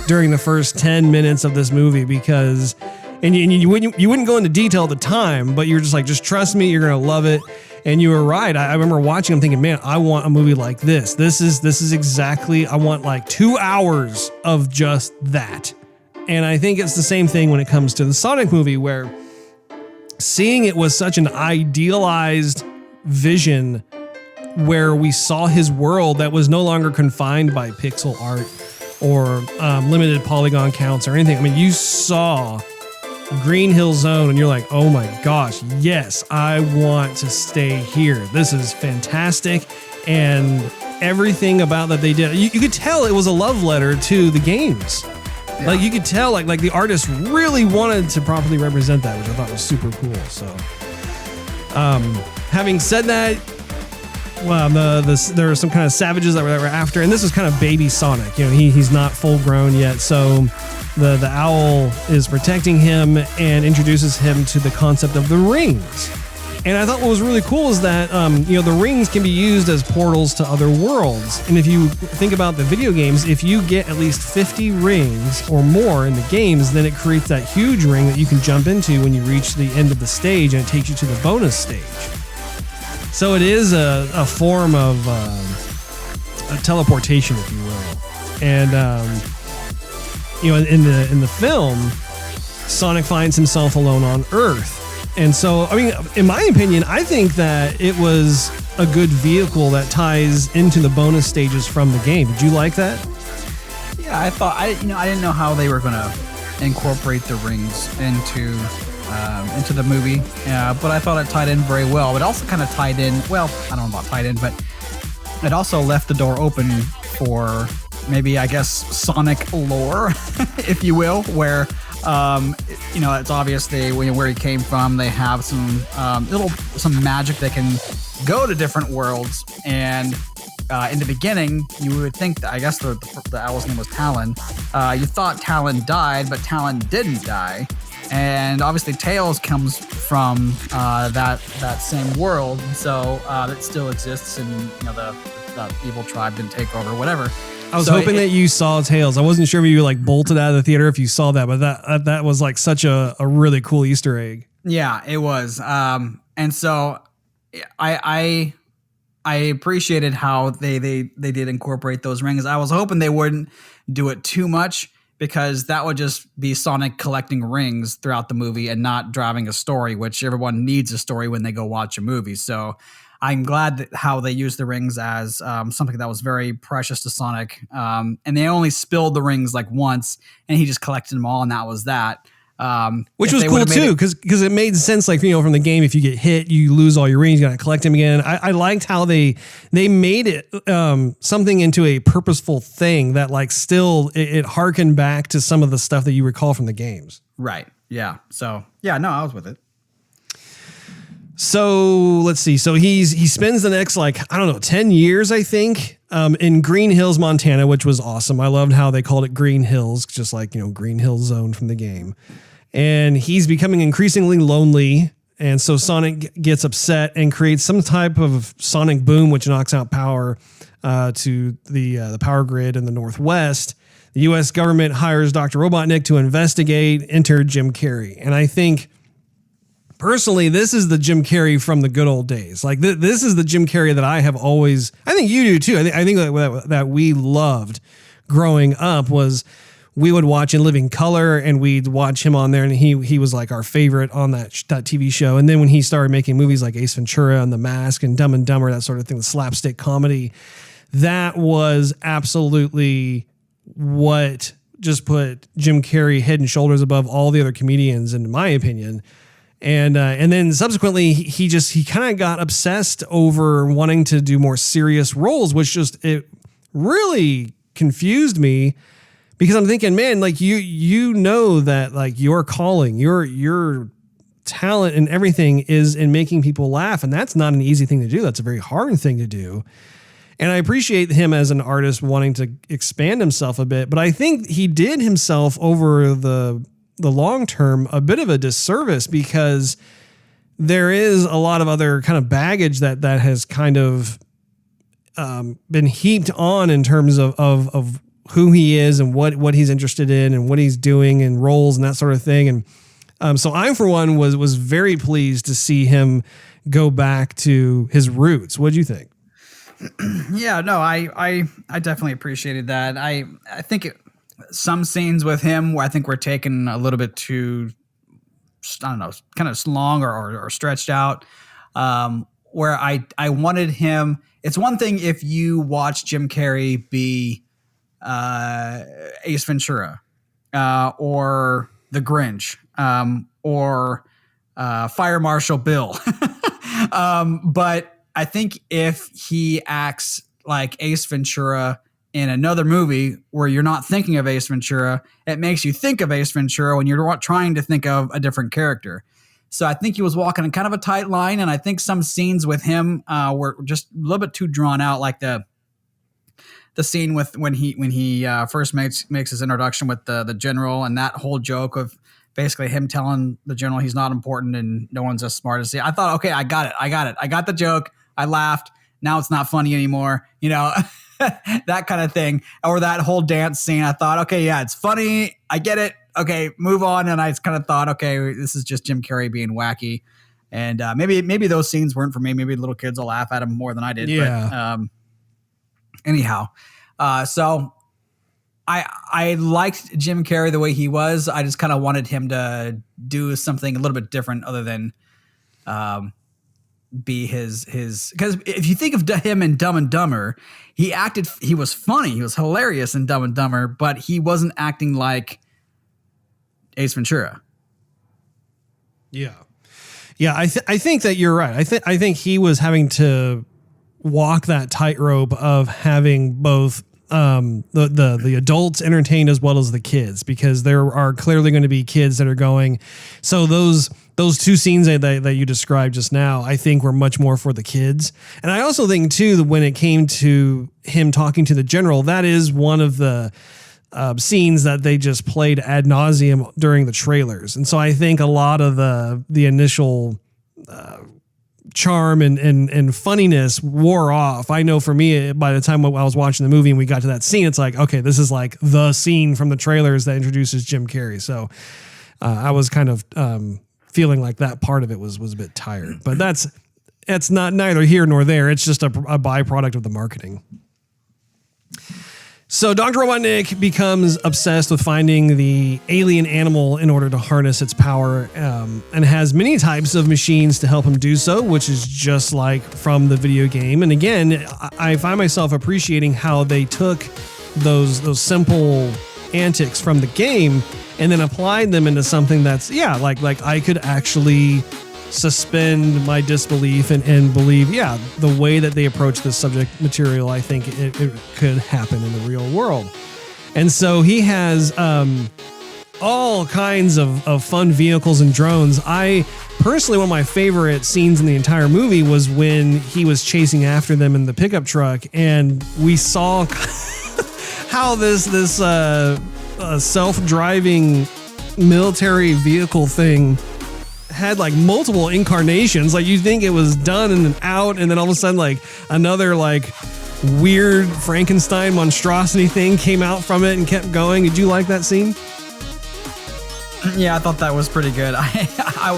during the first 10 minutes of this movie because. And you wouldn't go into detail at the time, but you're just like, just trust me, you're gonna love it. And you were right. I remember watching them thinking, man, I want a movie like this. This is exactly, I want like 2 hours of just that. And I think it's the same thing when it comes to the Sonic movie, where seeing it was such an idealized vision where we saw his world that was no longer confined by pixel art or limited polygon counts or anything. I mean, you saw Green Hill Zone and you're like, oh my gosh, yes, I want to stay here. This is fantastic. And everything about that they did, you could tell it was a love letter to the games. Yeah. Like you could tell like the artist really wanted to properly represent that, which I thought was super cool. So having said that, well, there are some kind of savages that were after, and this is kind of baby Sonic. He's not full grown yet, so the owl is protecting him and introduces him to the concept of the rings. And I thought what was really cool is that the rings can be used as portals to other worlds. And if you think about the video games, if you get at least 50 rings or more in the games, then it creates that huge ring that you can jump into when you reach the end of the stage, and it takes you to the bonus stage. So it is a form of a teleportation, if you will. And in the film, Sonic finds himself alone on Earth. And so, I mean, in my opinion, I think that it was a good vehicle that ties into the bonus stages from the game. Did you like that? Yeah, I thought I didn't know how they were going to incorporate the rings into the movie, but I thought it tied in very well. It also kind of tied in, well, I don't know about tied in, but it also left the door open for maybe, I guess, Sonic lore, if you will, where it's obviously where he came from. They have some magic that can go to different worlds, and in the beginning, you would think that, I guess the owl's name was Talon. You thought Talon died, but Talon didn't die. And obviously Tails comes from that same world, so it still exists, and the evil tribe didn't take over, whatever. I was hoping that you saw Tails. I wasn't sure if you like bolted out of the theater if you saw that, but that was like such a really cool Easter egg. Yeah, it was. And so I appreciated how they did incorporate those rings. I was hoping they wouldn't do it too much, because that would just be Sonic collecting rings throughout the movie and not driving a story, which everyone needs a story when they go watch a movie. So I'm glad that how they used the rings as something that was very precious to Sonic. And they only spilled the rings like once, and he just collected them all, and that was that. Which was cool too, because it made sense, like, from the game, if you get hit, you lose all your rings, you got to collect them again. I liked how they made it something into a purposeful thing that, like, still it harkened back to some of the stuff that you recall from the games. Right. Yeah. So yeah, no, I was with it. So let's see. So he spends the next 10 years, I think, in Green Hills, Montana, which was awesome. I loved how they called it Green Hills, just like, Green Hill Zone from the game. And he's becoming increasingly lonely. And so Sonic gets upset and creates some type of sonic boom, which knocks out power to the power grid in the Northwest. The U.S. government hires Dr. Robotnik to investigate. Enter Jim Carrey. And I think, personally, this is the Jim Carrey from the good old days. Like, this is the Jim Carrey that I have always, I think you do too. I think that we loved growing up was we would watch In Living Color, and we'd watch him on there, and he was like our favorite on that TV show. And then when he started making movies like Ace Ventura and The Mask and Dumb and Dumber, that sort of thing, the slapstick comedy, that was absolutely what just put Jim Carrey head and shoulders above all the other comedians, in my opinion. And then subsequently, he kind of got obsessed over wanting to do more serious roles, which it really confused me, because I'm thinking, man, like you know that like your calling, your talent and everything is in making people laugh, and that's not an easy thing to do. That's a very hard thing to do. And I appreciate him as an artist wanting to expand himself a bit, but I think he did himself over the long term a bit of a disservice, because there is a lot of other kind of baggage that has kind of been heaped on in terms of who he is and what he's interested in and what he's doing and roles and that sort of thing. And so I, for one, was very pleased to see him go back to his roots. What do you think? Yeah, no, I definitely appreciated that. I think some scenes with him where I think were taken a little bit too, I don't know, kind of long or stretched out, where I wanted him. It's one thing if you watch Jim Carrey be Ace Ventura or The Grinch or Fire Marshal Bill. But I think if he acts like Ace Ventura in another movie where you're not thinking of Ace Ventura, it makes you think of Ace Ventura when you're trying to think of a different character. So I think he was walking in kind of a tight line, and I think some scenes with him were just a little bit too drawn out, like the scene with when he first makes his introduction with the general, and that whole joke of basically him telling the general he's not important and no one's as smart as he. I thought, okay, I got it. I got the joke. I laughed. Now it's not funny anymore. That kind of thing. Or that whole dance scene. I thought, okay, yeah, it's funny. I get it. Okay, move on. And I kind of thought, okay, this is just Jim Carrey being wacky. And maybe those scenes weren't for me. Maybe little kids will laugh at him more than I did. Yeah. But anyhow, so I liked Jim Carrey the way he was. I just kind of wanted him to do something a little bit different other than be his, because if you think of him in Dumb and Dumber, he was funny. He was hilarious in Dumb and Dumber, but he wasn't acting like Ace Ventura. Yeah. Yeah. I think that you're right. I think he was having to walk that tightrope of having both the adults entertained as well as the kids, because there are clearly going to be kids that are going, so those those two scenes that you described just now, I think were much more for the kids. And I also think too that when it came to him talking to the general, that is one of the scenes that they just played ad nauseum during the trailers. And so I think a lot of the initial charm and funniness wore off. I know for me, by the time I was watching the movie and we got to that scene, it's like, okay, this is like the scene from the trailers that introduces Jim Carrey. So I was kind of feeling like that part of it was a bit tired, but it's not neither here nor there. It's just a byproduct of the marketing. So Dr. Robotnik becomes obsessed with finding the alien animal in order to harness its power, and has many types of machines to help him do so, which is just like from the video game. And again, I find myself appreciating how they took those simple antics from the game and then applied them into something that's, like I could actually suspend my disbelief and believe, the way that they approach this subject material, I think it could happen in the real world. And so he has all kinds of fun vehicles and drones. I personally, one of my favorite scenes in the entire movie was when he was chasing after them in the pickup truck, and we saw how this self-driving military vehicle thing had like multiple incarnations. Like, you think it was done and then out, and then all of a sudden like another like weird Frankenstein monstrosity thing came out from it and kept going. Did you like that scene? Yeah, I thought that was pretty good. I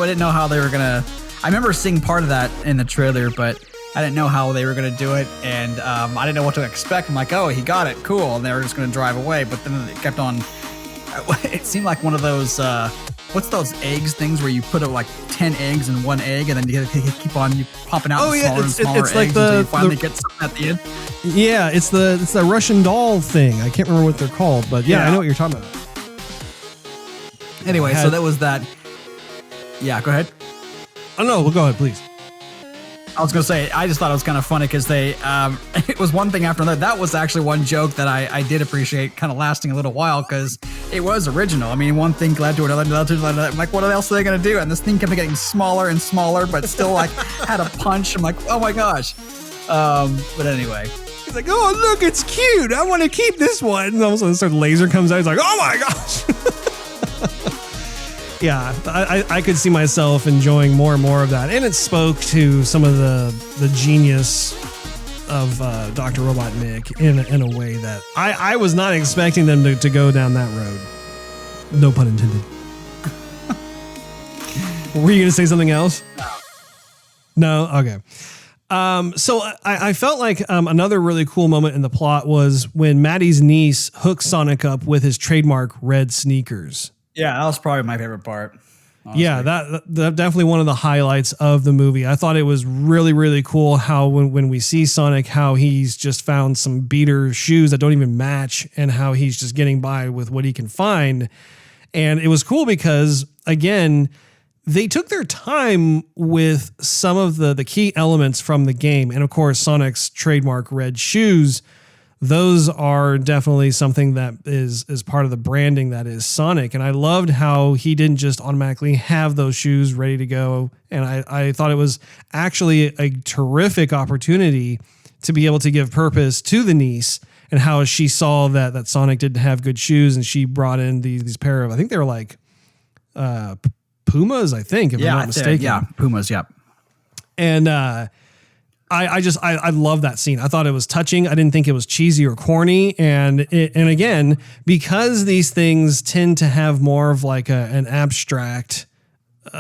didn't know how they were gonna. I remember seeing part of that in the trailer, but I didn't know how they were gonna do it, and I didn't know what to expect. I'm like, oh, he got it, cool, and they were just gonna drive away. But then it kept on. It seemed like one of those. What's those eggs things where you put like 10 eggs in one egg, and then you keep on popping out smaller and smaller eggs like until you finally get something at the end. Yeah, it's the Russian doll thing. I can't remember what they're called, but yeah, I know what you're talking about. Anyway, so that was that. Yeah, go ahead. Oh no, well, go ahead, please. I was gonna say, I just thought it was kind of funny because they, it was one thing after another. That was actually one joke that I did appreciate, kind of lasting a little while because it was original. I mean, one thing led to another, I'm like, what else are they gonna do? And this thing kept getting smaller and smaller, but still like had a punch. I'm like, oh my gosh. But anyway. He's like, oh look, it's cute. I want to keep this one. And all of a sudden, laser comes out. He's like, oh my gosh. Yeah, I could see myself enjoying more and more of that. And it spoke to some of the genius of Dr. Robotnik in a way that I was not expecting them to go down that road. No pun intended. Were you going to say something else? No? Okay. So I felt like another really cool moment in the plot was when Maddie's niece hooks Sonic up with his trademark red sneakers. Yeah, that was probably my favorite part. Honestly. Yeah, that definitely one of the highlights of the movie. I thought it was really, really cool how when we see Sonic, how he's just found some beater shoes that don't even match and how he's just getting by with what he can find. And it was cool because, again, they took their time with some of the key elements from the game. And of course, Sonic's trademark red shoes, those are definitely something that is part of the branding that is Sonic. And I loved how he didn't just automatically have those shoes ready to go. And I thought it was actually a terrific opportunity to be able to give purpose to the niece and how she saw that Sonic didn't have good shoes. And she brought in these pair of, I think they were like Pumas, I think, if I'm not mistaken. Yeah, Pumas, yeah. And I love that scene. I thought it was touching. I didn't think it was cheesy or corny. And again, because these things tend to have more of like an abstract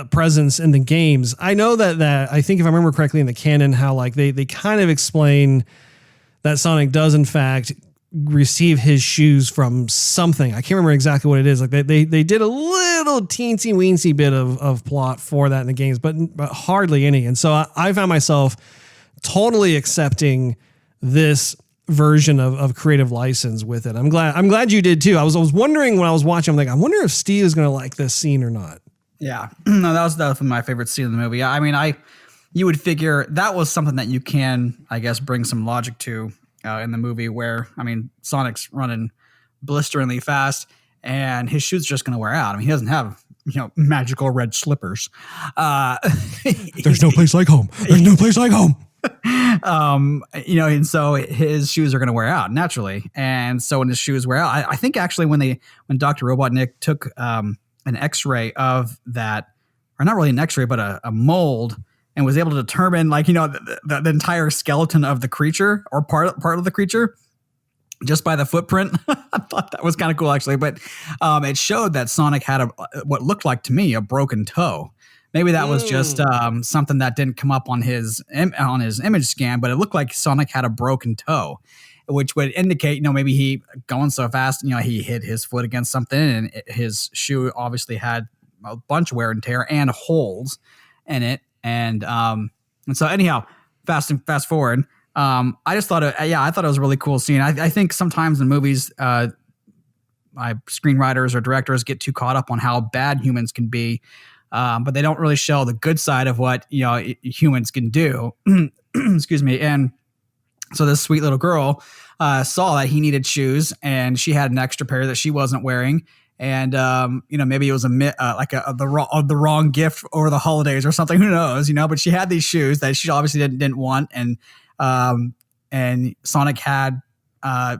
presence in the games, I know that I think if I remember correctly in the canon, how like they kind of explain that Sonic does in fact receive his shoes from something. I can't remember exactly what it is. Like they did a little teensy weensy bit of plot for that in the games, but hardly any. And so I found myself totally accepting this version of creative license with it. I'm glad you did too. I was wondering when I was watching, I'm like, I wonder if Steve is going to like this scene or not. Yeah, no, that was definitely my favorite scene in the movie. I mean, you would figure that was something that you can, I guess, bring some logic to in the movie where, I mean, Sonic's running blisteringly fast and his shoes are just going to wear out. I mean, he doesn't have magical red slippers. There's no place like home. There's no place like home. And so his shoes are going to wear out naturally. And so when his shoes wear out, I think actually when Dr. Robotnik took an X-ray of that, or not really an X-ray, but a mold, and was able to determine the entire skeleton of the creature or part of the creature just by the footprint. I thought that was kind of cool actually, but it showed that Sonic had what looked like to me a broken toe. Maybe that was just something that didn't come up on his image scan, but it looked like Sonic had a broken toe, which would indicate, maybe he going so fast, he hit his foot against something, and his shoe obviously had a bunch of wear and tear and holes in it. And so anyhow, fast forward. I just thought I thought it was a really cool scene. I think sometimes in movies, screenwriters or directors get too caught up on how bad humans can be. But they don't really show the good side of what humans can do. Excuse me. And so this sweet little girl saw that he needed shoes, and she had an extra pair that she wasn't wearing. And maybe it was the wrong gift over the holidays or something. Who knows? But she had these shoes that she obviously didn't want, and Sonic had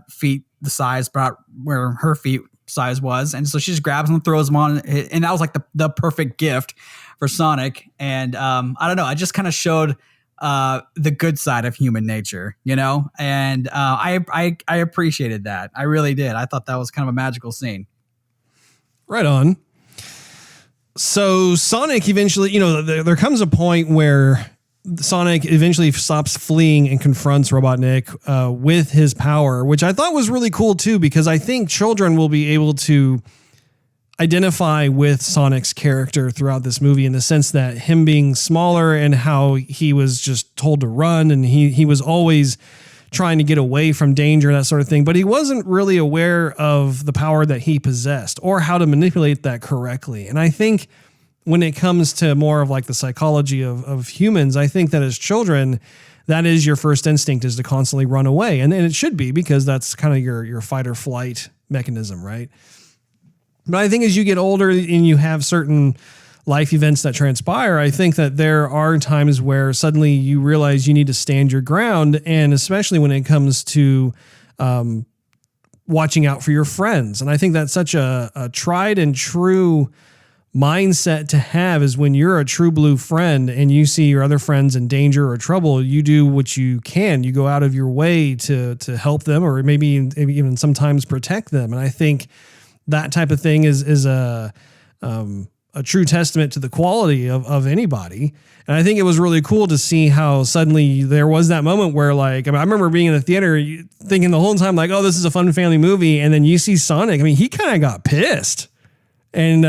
feet the size about where her feet size was, and so she just grabs them and throws them on, and that was like the perfect gift for Sonic. And I don't know, I just kind of showed the good side of human nature, and I appreciated that. I really did. I thought that was kind of a magical scene. Right on. So Sonic eventually, there comes a point where Sonic eventually stops fleeing and confronts Robotnik with his power, which I thought was really cool too, because I think children will be able to identify with Sonic's character throughout this movie, in the sense that him being smaller and how he was just told to run, and he was always trying to get away from danger, that sort of thing, but he wasn't really aware of the power that he possessed or how to manipulate that correctly. And I think when it comes to more of like the psychology of humans, I think that as children, that is your first instinct, is to constantly run away. And it should be, because that's kind of your fight or flight mechanism, right? But I think as you get older and you have certain life events that transpire, I think that there are times where suddenly you realize you need to stand your ground. And especially when it comes to watching out for your friends. And I think that's such a tried and true mindset to have, is when you're a true blue friend and you see your other friends in danger or trouble, you do what you can. You go out of your way to help them, or maybe even sometimes protect them. And I think that type of thing is a true testament to the quality of anybody. And I think it was really cool to see how suddenly there was that moment where, like, I remember being in the theater thinking the whole time, like, oh, this is a fun family movie. And then you see Sonic. I mean, he kind of got pissed. And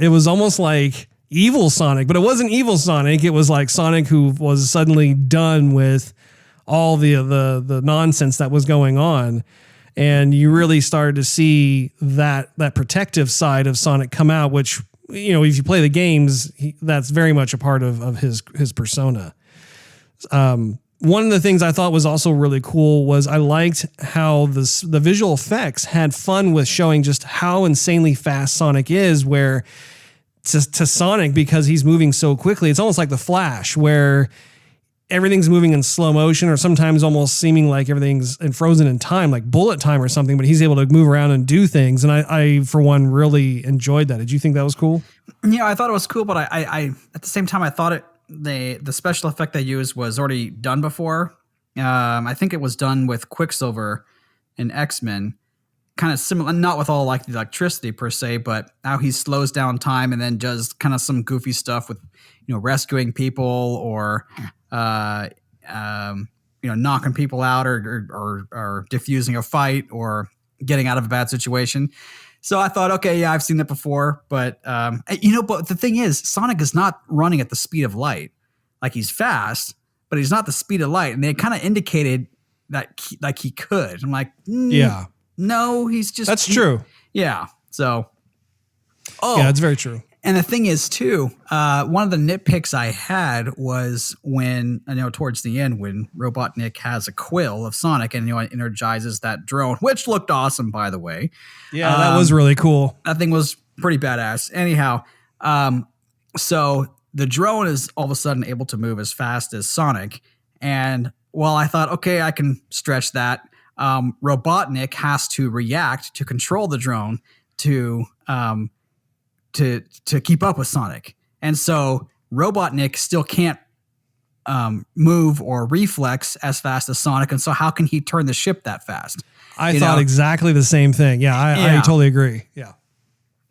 it was almost like evil Sonic, but it wasn't evil Sonic. It was like Sonic who was suddenly done with all the nonsense that was going on. And you really started to see that protective side of Sonic come out, which, if you play the games, that's very much a part of his persona. One of the things I thought was also really cool was I liked how the visual effects had fun with showing just how insanely fast Sonic is, where to Sonic, because he's moving so quickly, it's almost like the Flash, where everything's moving in slow motion, or sometimes almost seeming like everything's frozen in time, like bullet time or something, but he's able to move around and do things. And I for one, really enjoyed that. Did you think that was cool? Yeah, I thought it was cool, but I at the same time, I thought the special effect they used was already done before. I think it was done with Quicksilver in X-Men, kind of similar, not with all like the electricity per se, but how he slows down time and then does kind of some goofy stuff with, rescuing people or, knocking people out or diffusing a fight or getting out of a bad situation. So I thought, okay, yeah, I've seen that before, but but the thing is, Sonic is not running at the speed of light. Like, he's fast, but he's not the speed of light, and they kind of indicated that he could. I'm like, yeah, no, he's just true. Yeah, so yeah, it's very true. And the thing is too, one of the nitpicks I had was when, towards the end, when Robotnik has a quill of Sonic and, energizes that drone, which looked awesome, by the way. Yeah, that was really cool. That thing was pretty badass. Anyhow, So the drone is all of a sudden able to move as fast as Sonic. And well, I thought, okay, I can stretch that. Robotnik has to react to control the drone to keep up with Sonic. And so Robotnik still can't move or reflex as fast as Sonic. And so how can he turn the ship that fast? I thought exactly the same thing. Yeah, I totally agree. Yeah.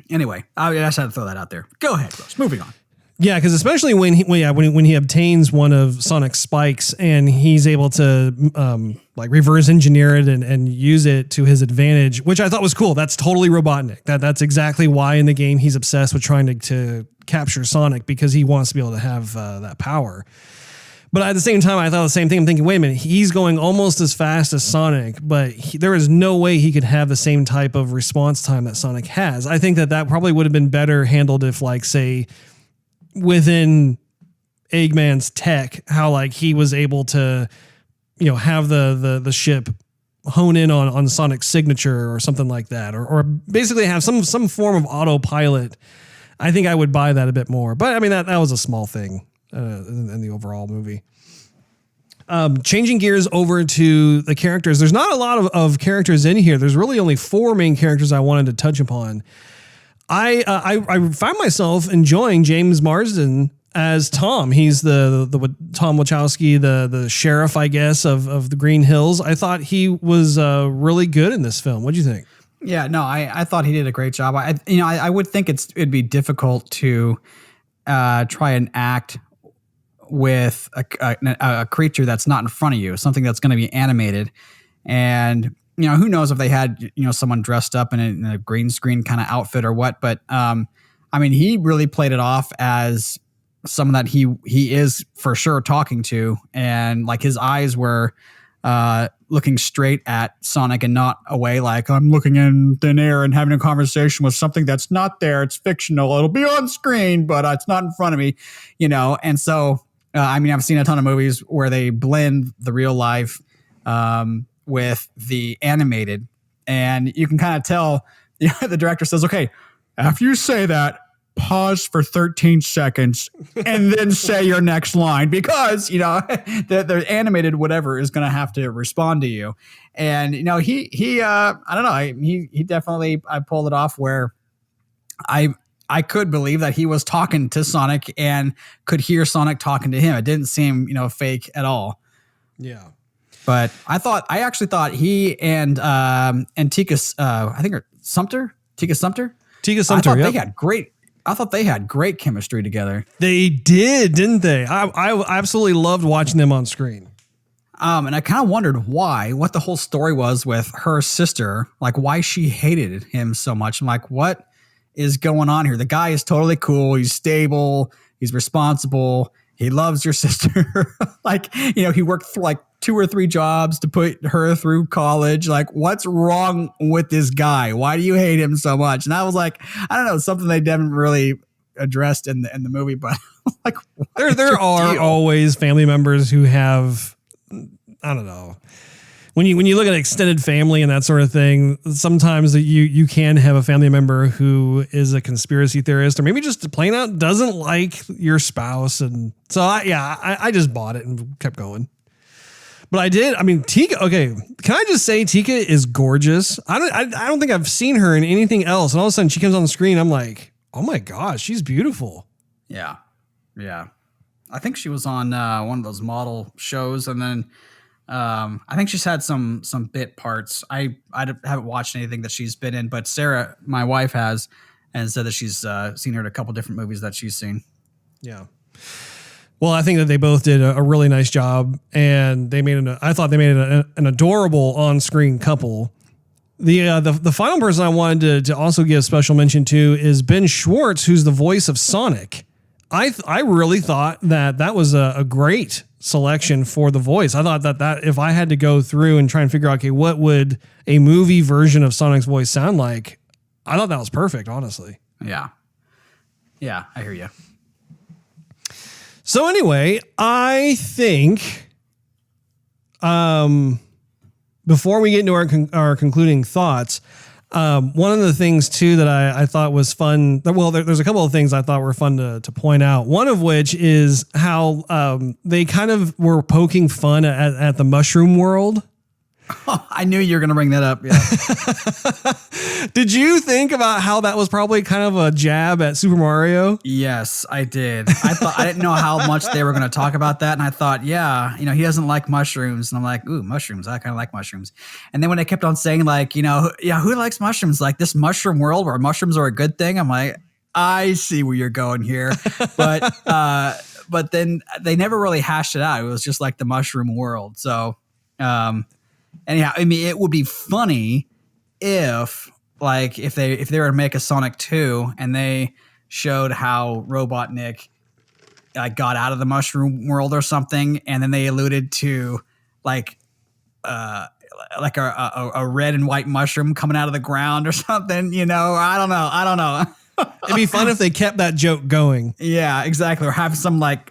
Anyway, I just had to throw that out there. Go ahead, Russ. Moving on. Yeah, because especially when he obtains one of Sonic's spikes and he's able to like reverse engineer it and use it to his advantage, which I thought was cool. That's totally Robotnik. That's exactly why in the game he's obsessed with trying to capture Sonic, because he wants to be able to have that power. But at the same time, I thought the same thing. I'm thinking, wait a minute, he's going almost as fast as Sonic, but there is no way he could have the same type of response time that Sonic has. I think that probably would have been better handled if, like, say, within Eggman's tech, how like he was able to, have the ship hone in on Sonic's signature or something like that, or basically have some form of autopilot. I think I would buy that a bit more. But I mean, that was a small thing in the overall movie. Changing gears over to the characters. There's not a lot of characters in here. There's really only 4 main characters I wanted to touch upon. I found myself enjoying James Marsden as Tom. He's the Tom Wachowski, the sheriff, I guess, of the Green Hills. I thought he was really good in this film. What do you think? Yeah, no, I thought he did a great job. I would think it'd be difficult to try and act with a creature that's not in front of you, something that's going to be animated. And, who knows if they had, someone dressed up in a green screen kind of outfit or what. But, he really played it off as someone that he is for sure talking to. And like his eyes were looking straight at Sonic and not away, like I'm looking in thin air and having a conversation with something that's not there. It's fictional. It'll be on screen, but it's not in front of me, And so, I've seen a ton of movies where they blend the real life with the animated, and you can kind of tell the director says, okay, after you say that, pause for 13 seconds and then say your next line, because the animated whatever is going to have to respond to you. And he I don't know, he definitely pulled it off where I could believe that he was talking to Sonic and could hear Sonic talking to him. It didn't seem fake at all. Yeah. But I actually thought he and Tika Sumpter. I thought they had great chemistry together. They did, didn't they? I absolutely loved watching them on screen. And I kind of wondered what the whole story was with her sister, like why she hated him so much. I'm like, what is going on here? The guy is totally cool. He's stable. He's responsible. He loves your sister. He worked through like 2 or 3 jobs to put her through college. Like, what's wrong with this guy? Why do you hate him so much? And I was like, I don't know, something they haven't really addressed in the movie, but like, there are always family members who have, I don't know. When you look at extended family and that sort of thing, sometimes you can have a family member who is a conspiracy theorist, or maybe just plain out doesn't like your spouse. And so I just bought it and kept going. But I did. I mean, Tika. Okay, can I just say Tika is gorgeous? I don't think I've seen her in anything else, and all of a sudden she comes on the screen. I'm like, oh my gosh, she's beautiful. Yeah. I think she was on one of those model shows, and then I think she's had some bit parts. I haven't watched anything that she's been in, but Sarah, my wife, has, and said that she's seen her in a couple different movies that she's seen. Yeah. Well, I think that they both did a really nice job, and I thought they made an adorable on-screen couple. The final person I wanted to also give special mention to is Ben Schwartz, who's the voice of Sonic. I really thought that was a great selection for the voice. I thought that if I had to go through and try and figure out, okay, what would a movie version of Sonic's voice sound like? I thought that was perfect, honestly. Yeah, I hear you. So anyway, I think before we get into our concluding thoughts, One of the things too that I thought was fun. Well, there's a couple of things I thought were fun to point out. One of which is how they kind of were poking fun at the mushroom world. Oh, I knew you were going to bring that up. Yeah. Did you think about how that was probably kind of a jab at Super Mario? Yes, I did. I didn't know how much they were going to talk about that. And I thought, yeah, he doesn't like mushrooms. And I'm like, ooh, mushrooms. I kind of like mushrooms. And then when they kept on saying like, who likes mushrooms? Like this mushroom world where mushrooms are a good thing. I'm like, I see where you're going here. But then they never really hashed it out. It was just like the mushroom world. So, anyhow, I mean, it would be funny if they were to make a Sonic 2 and they showed how Robotnik got out of the mushroom world or something, and then they alluded to like a red and white mushroom coming out of the ground or something. I don't know. It'd be fun if they kept that joke going. Yeah, exactly. Or have some like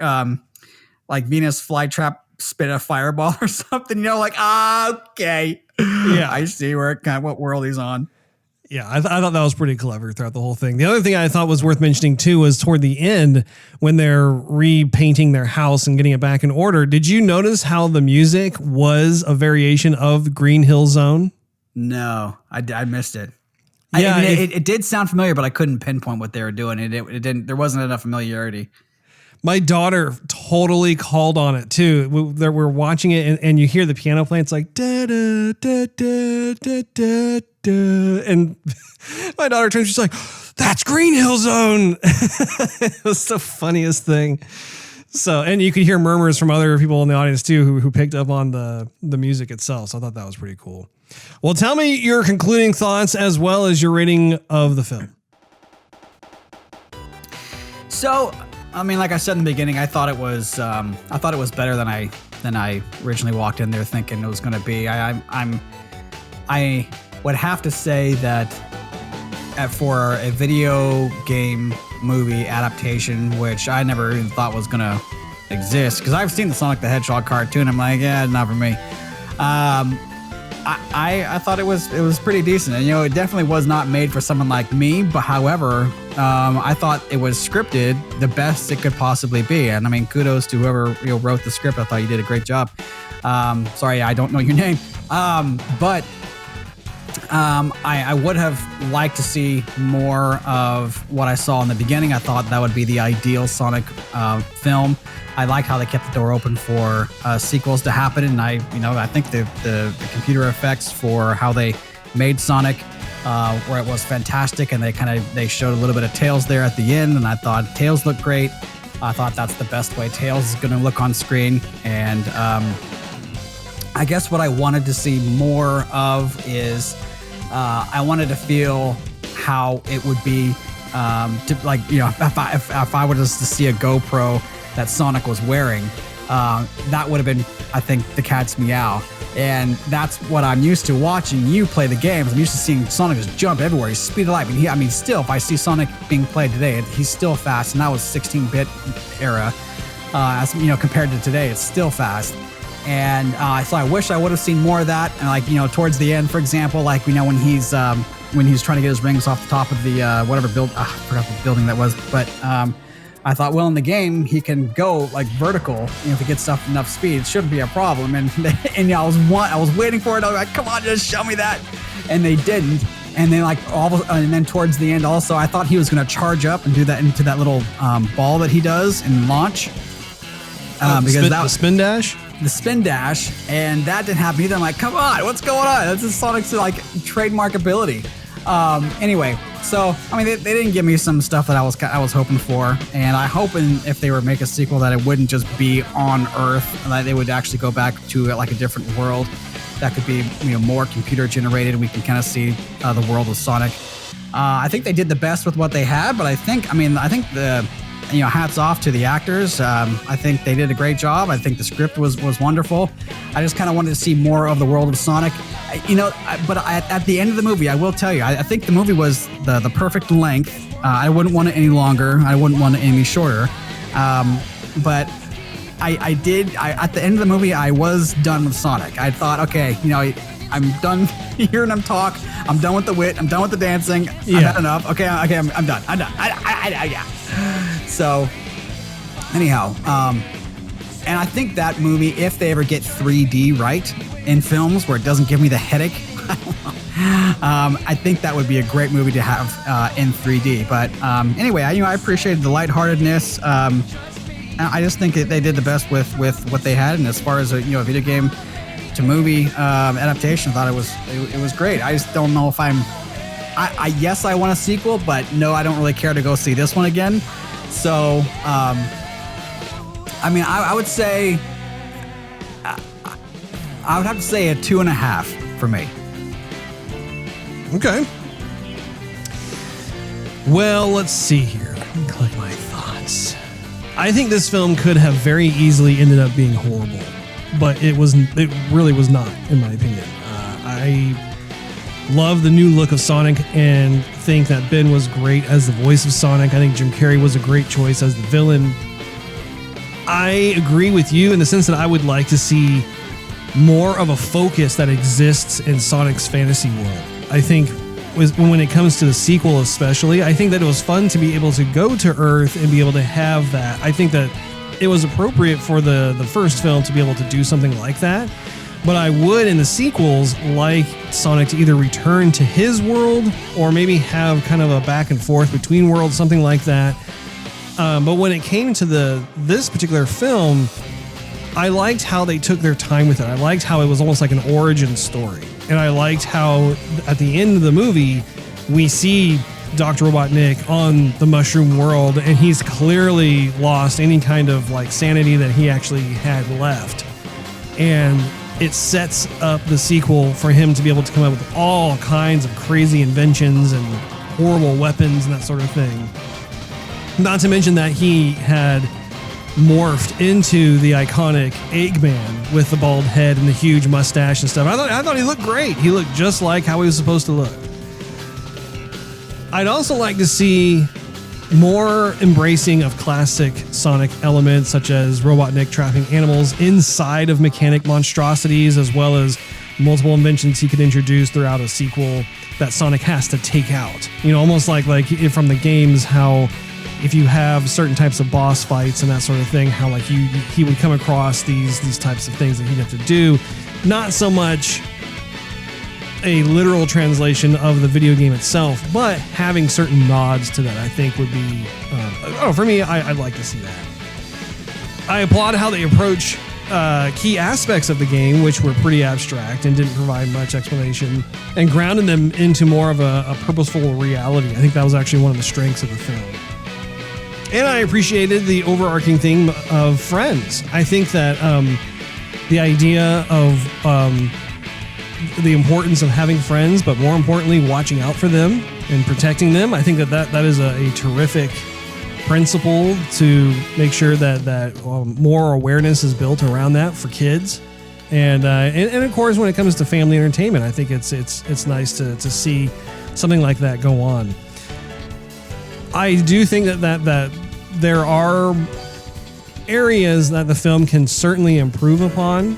Venus flytrap spit a fireball or something, okay. Yeah, I see what world he's on. Yeah, I thought that was pretty clever throughout the whole thing. The other thing I thought was worth mentioning too was toward the end when they're repainting their house and getting it back in order. Did you notice how the music was a variation of Green Hill Zone? No, I missed it. Yeah, it did sound familiar, but I couldn't pinpoint what they were doing. It didn't. There wasn't enough familiarity. My daughter totally called on it too. We're watching it and you hear the piano playing. It's like da da da da da da da, and my daughter turns. She's like, "That's Green Hill Zone." It was the funniest thing. So, and you could hear murmurs from other people in the audience too who picked up on the music itself. So I thought that was pretty cool. Well, tell me your concluding thoughts as well as your rating of the film. So, I mean, like I said in the beginning, I thought it was better than I originally walked in there thinking it was going to be. I would have to say that for a video game movie adaptation, which I never even thought was going to exist, because I've seen the Sonic the Hedgehog cartoon. I'm like, yeah, not for me. I thought it was pretty decent, and it definitely was not made for someone like me. But however, I thought it was scripted the best it could possibly be, and I mean, kudos to whoever wrote the script. I thought you did a great job. Sorry, I don't know your name, but I would have liked to see more of what I saw in the beginning. I thought that would be the ideal Sonic film. I like how they kept the door open for sequels to happen, and I think the computer effects for how they made Sonic, where it was fantastic, and they showed a little bit of Tails there at the end, and I thought Tails looked great. I thought that's the best way Tails is going to look on screen, and I guess what I wanted to see more of is I wanted to feel how it would be if I were just to see a GoPro that Sonic was wearing, that would have been, I think, the cat's meow. And that's what I'm used to watching you play the games. I'm used to seeing Sonic just jump everywhere. He's speed of light. Still, if I see Sonic being played today, he's still fast. And that was 16-bit era. Compared to today, it's still fast. And so I wish I would have seen more of that. And towards the end, for example, when he's trying to get his rings off the top of the I forgot what building that was, but I thought, well, in the game he can go like vertical. If he gets enough speed, it shouldn't be a problem. And I was waiting for it. I was like, come on, just show me that. And they didn't. And then and then towards the end, also, I thought he was going to charge up and do that into that little ball that he does and launch. The spin dash. The spin dash, and that didn't happen either. I'm like, come on, what's going on? That's just Sonic's trademark ability. Anyway, so I mean, they didn't give me some stuff that I was hoping for, and I hoping if they were to make a sequel that it wouldn't just be on Earth, and that they would actually go back to a different world that could be more computer generated. We can kind of see the world of Sonic. I think they did the best with what they had, but I think the hats off to the actors. I think they did a great job. I think the script was wonderful. I just kind of wanted to see more of the world of Sonic. But at the end of the movie, I will tell you, I think the movie was the perfect length. I wouldn't want it any longer. I wouldn't want it any shorter. But at the end of the movie, I was done with Sonic. I thought, okay, I'm done hearing them talk. I'm done with the wit. I'm done with the dancing. Yeah. I've had enough. Okay, I'm done. I'm done. Yeah. So, anyhow, and I think that movie, if they ever get 3D right in films where it doesn't give me the headache, I think that would be a great movie to have in 3D. But anyway, I appreciated the lightheartedness. I just think that they did the best with what they had, and as far as a video game to movie adaptation, I thought it was great. I just don't know if yes, I want a sequel, but no, I don't really care to go see this one again. So, I mean, I would say I would have to say a 2.5 for me. Okay. Well, let's see here. Let me collect my thoughts. I think this film could have very easily ended up being horrible, but it really was not, in my opinion. I love the new look of Sonic and think that Ben was great as the voice of Sonic. I think Jim Carrey was a great choice as the villain. I agree with you in the sense that I would like to see more of a focus that exists in Sonic's fantasy world. I think when it comes to the sequel especially, I think that it was fun to be able to go to Earth and be able to have that. I think that it was appropriate for the first film to be able to do something like that. But I would, in the sequels, like Sonic to either return to his world or maybe have kind of a back and forth between worlds, something like that. But when it came to this particular film, I liked how they took their time with it. I liked how it was almost like an origin story. And I liked how at the end of the movie, we see Dr. Robotnik on the mushroom world, and he's clearly lost any kind of like sanity that he actually had left. And it sets up the sequel for him to be able to come up with all kinds of crazy inventions and horrible weapons and that sort of thing. Not to mention that he had morphed into the iconic Eggman with the bald head and the huge mustache and stuff. I thought he looked great. He looked just like how he was supposed to look. I'd also like to see more embracing of classic Sonic elements, such as Robotnik trapping animals inside of mechanic monstrosities, as well as multiple inventions he could introduce throughout a sequel that Sonic has to take out. Almost like from the games, how if you have certain types of boss fights and that sort of thing, how he would come across these types of things that he'd have to do. Not so much a literal translation of the video game itself, but having certain nods to that, I think would be, for me, I'd like to see that. I applaud how they approach key aspects of the game, which were pretty abstract and didn't provide much explanation, and grounded them into more of a purposeful reality. I think that was actually one of the strengths of the film. And I appreciated the overarching theme of friends. I think that the idea of the importance of having friends, but more importantly, watching out for them and protecting them, I think that is a terrific principle to make sure that more awareness is built around that for kids. And of course, when it comes to family entertainment, I think it's nice to see something like that go on. I do think that there are areas that the film can certainly improve upon,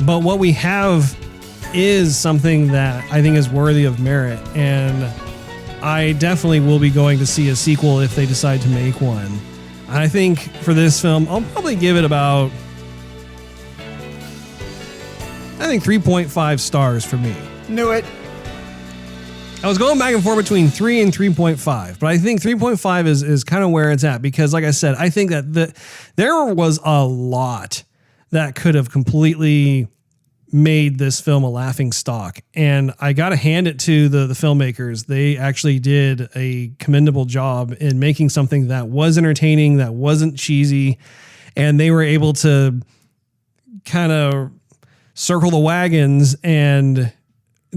but what we have is something that I think is worthy of merit, and I definitely will be going to see a sequel if they decide to make one. I think for this film, I'll probably give it about 3.5 stars for me. Knew it. I was going back and forth between 3 and 3.5, but I think 3.5 is kind of where it's at because, like I said, I think that there was a lot that could have completely made this film a laughing stock. And I got to hand it to the filmmakers. They actually did a commendable job in making something that was entertaining, that wasn't cheesy, and they were able to kind of circle the wagons and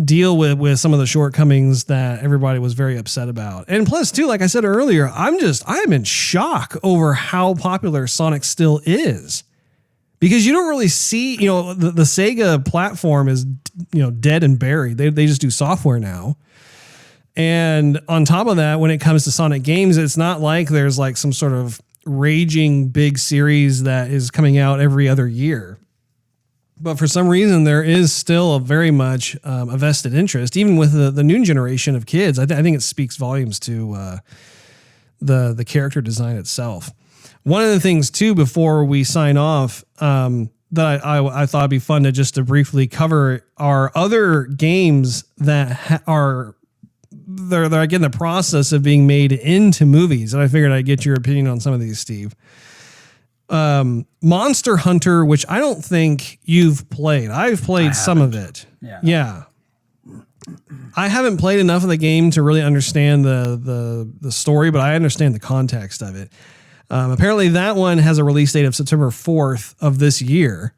deal with some of the shortcomings that everybody was very upset about. And plus too, like I said earlier, I am in shock over how popular Sonic still is, because you don't really see, the Sega platform is, dead and buried. They just do software now. And on top of that, when it comes to Sonic games, it's not like there's like some sort of raging big series that is coming out every other year. But for some reason, there is still a very much a vested interest, even with the new generation of kids. I think it speaks volumes to the character design itself. One of the things too, before we sign off, that I thought it'd be fun to briefly cover are other games that they're like in the process of being made into movies, and I figured I'd get your opinion on some of these, Steve. Monster Hunter, which I don't think you've played. I've played some of it. Yeah. I haven't played enough of the game to really understand the story, but I understand the context of it. Apparently that one has a release date of September 4th of this year.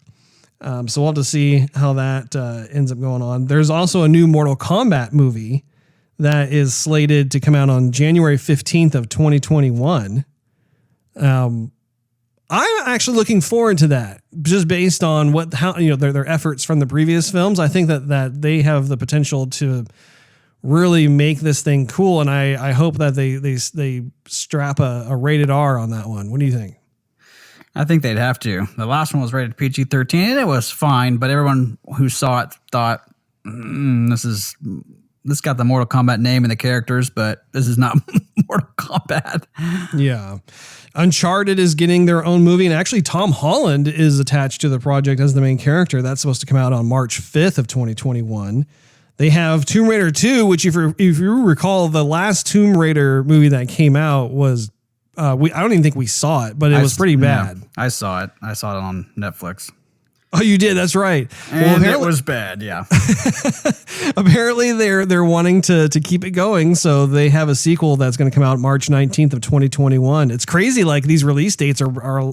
So we'll have to see how that ends up going on. There's also a new Mortal Kombat movie that is slated to come out on January 15th of 2021. I'm actually looking forward to that, just based on their efforts from the previous films. I think that they have the potential to really make this thing cool, and I hope that they strap a rated R on that one. What do you think? I think they'd have to. The last one was rated PG-13, and it was fine, but everyone who saw it thought, this got the Mortal Kombat name and the characters, but this is not Mortal Kombat. Yeah. Uncharted is getting their own movie, and actually Tom Holland is attached to the project as the main character. That's supposed to come out on March 5th of 2021. They have Tomb Raider 2, which if you recall, the last Tomb Raider movie that came out was, I don't even think we saw it, but it was pretty bad. Yeah, I saw it. I saw it on Netflix. Oh, you did? That's right. And it was bad, yeah. Apparently they're wanting to keep it going, so they have a sequel that's going to come out March 19th of 2021. It's crazy, like these release dates are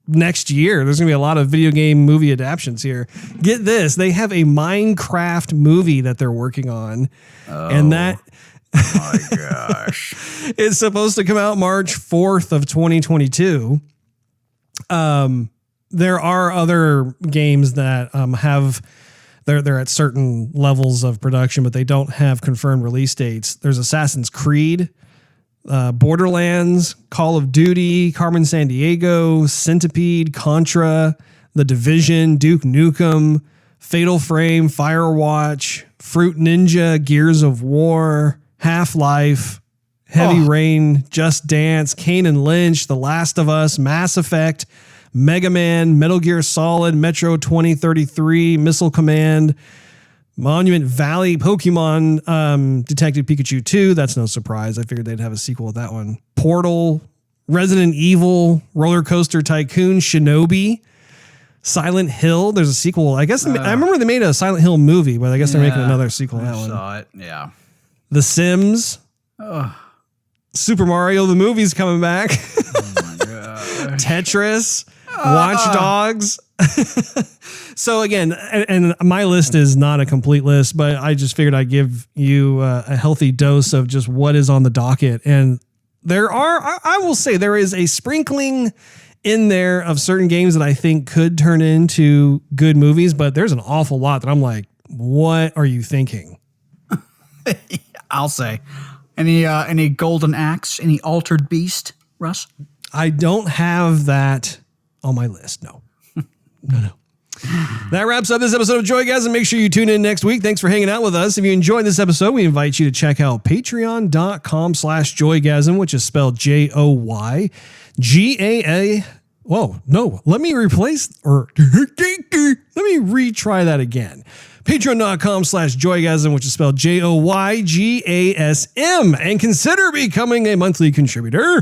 next year. There's going to be a lot of video game movie adaptions here. Get this, they have a Minecraft movie that they're working on, and that my gosh. It's supposed to come out March 4th of 2022. There are other games that they're at certain levels of production, but they don't have confirmed release dates. There's Assassin's Creed, Borderlands, Call of Duty, Carmen Sandiego, Centipede, Contra, The Division, Duke Nukem, Fatal Frame, Firewatch, Fruit Ninja, Gears of War, Half-Life, Heavy Rain, Just Dance, Kane and Lynch, The Last of Us, Mass Effect, Mega Man, Metal Gear Solid, Metro 2033, Missile Command, Monument Valley, Pokemon, Detective Pikachu 2. That's no surprise. I figured they'd have a sequel with that one. Portal, Resident Evil, Roller Coaster Tycoon, Shinobi, Silent Hill. There's a sequel. I guess I remember they made a Silent Hill movie, but I guess they're making another sequel to that one. I saw it, yeah. The Sims. Super Mario, the movie's coming back. Oh my God. Tetris. Watch Dogs. So again, and my list is not a complete list, but I just figured I'd give you a healthy dose of just what is on the docket. And I will say there is a sprinkling in there of certain games that I think could turn into good movies, but there's an awful lot that I'm like, what are you thinking? I'll say. Any Golden Axe, any Altered Beast, Russ? I don't have that on my list. No. That wraps up this episode of Joygasm. Make sure you tune in next week. Thanks for hanging out with us. If you enjoyed this episode, we invite you to check out patreon.com/Joygasm, which is spelled JOYGA. Whoa, no, let me retry that again. Patreon.com/Joygasm, which is spelled JOYGASM, and consider becoming a monthly contributor.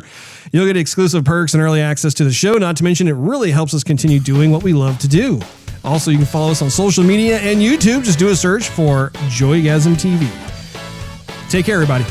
You'll get exclusive perks and early access to the show. Not to mention, it really helps us continue doing what we love to do. Also, you can follow us on social media and YouTube. Just do a search for Joygasm TV. Take care, everybody.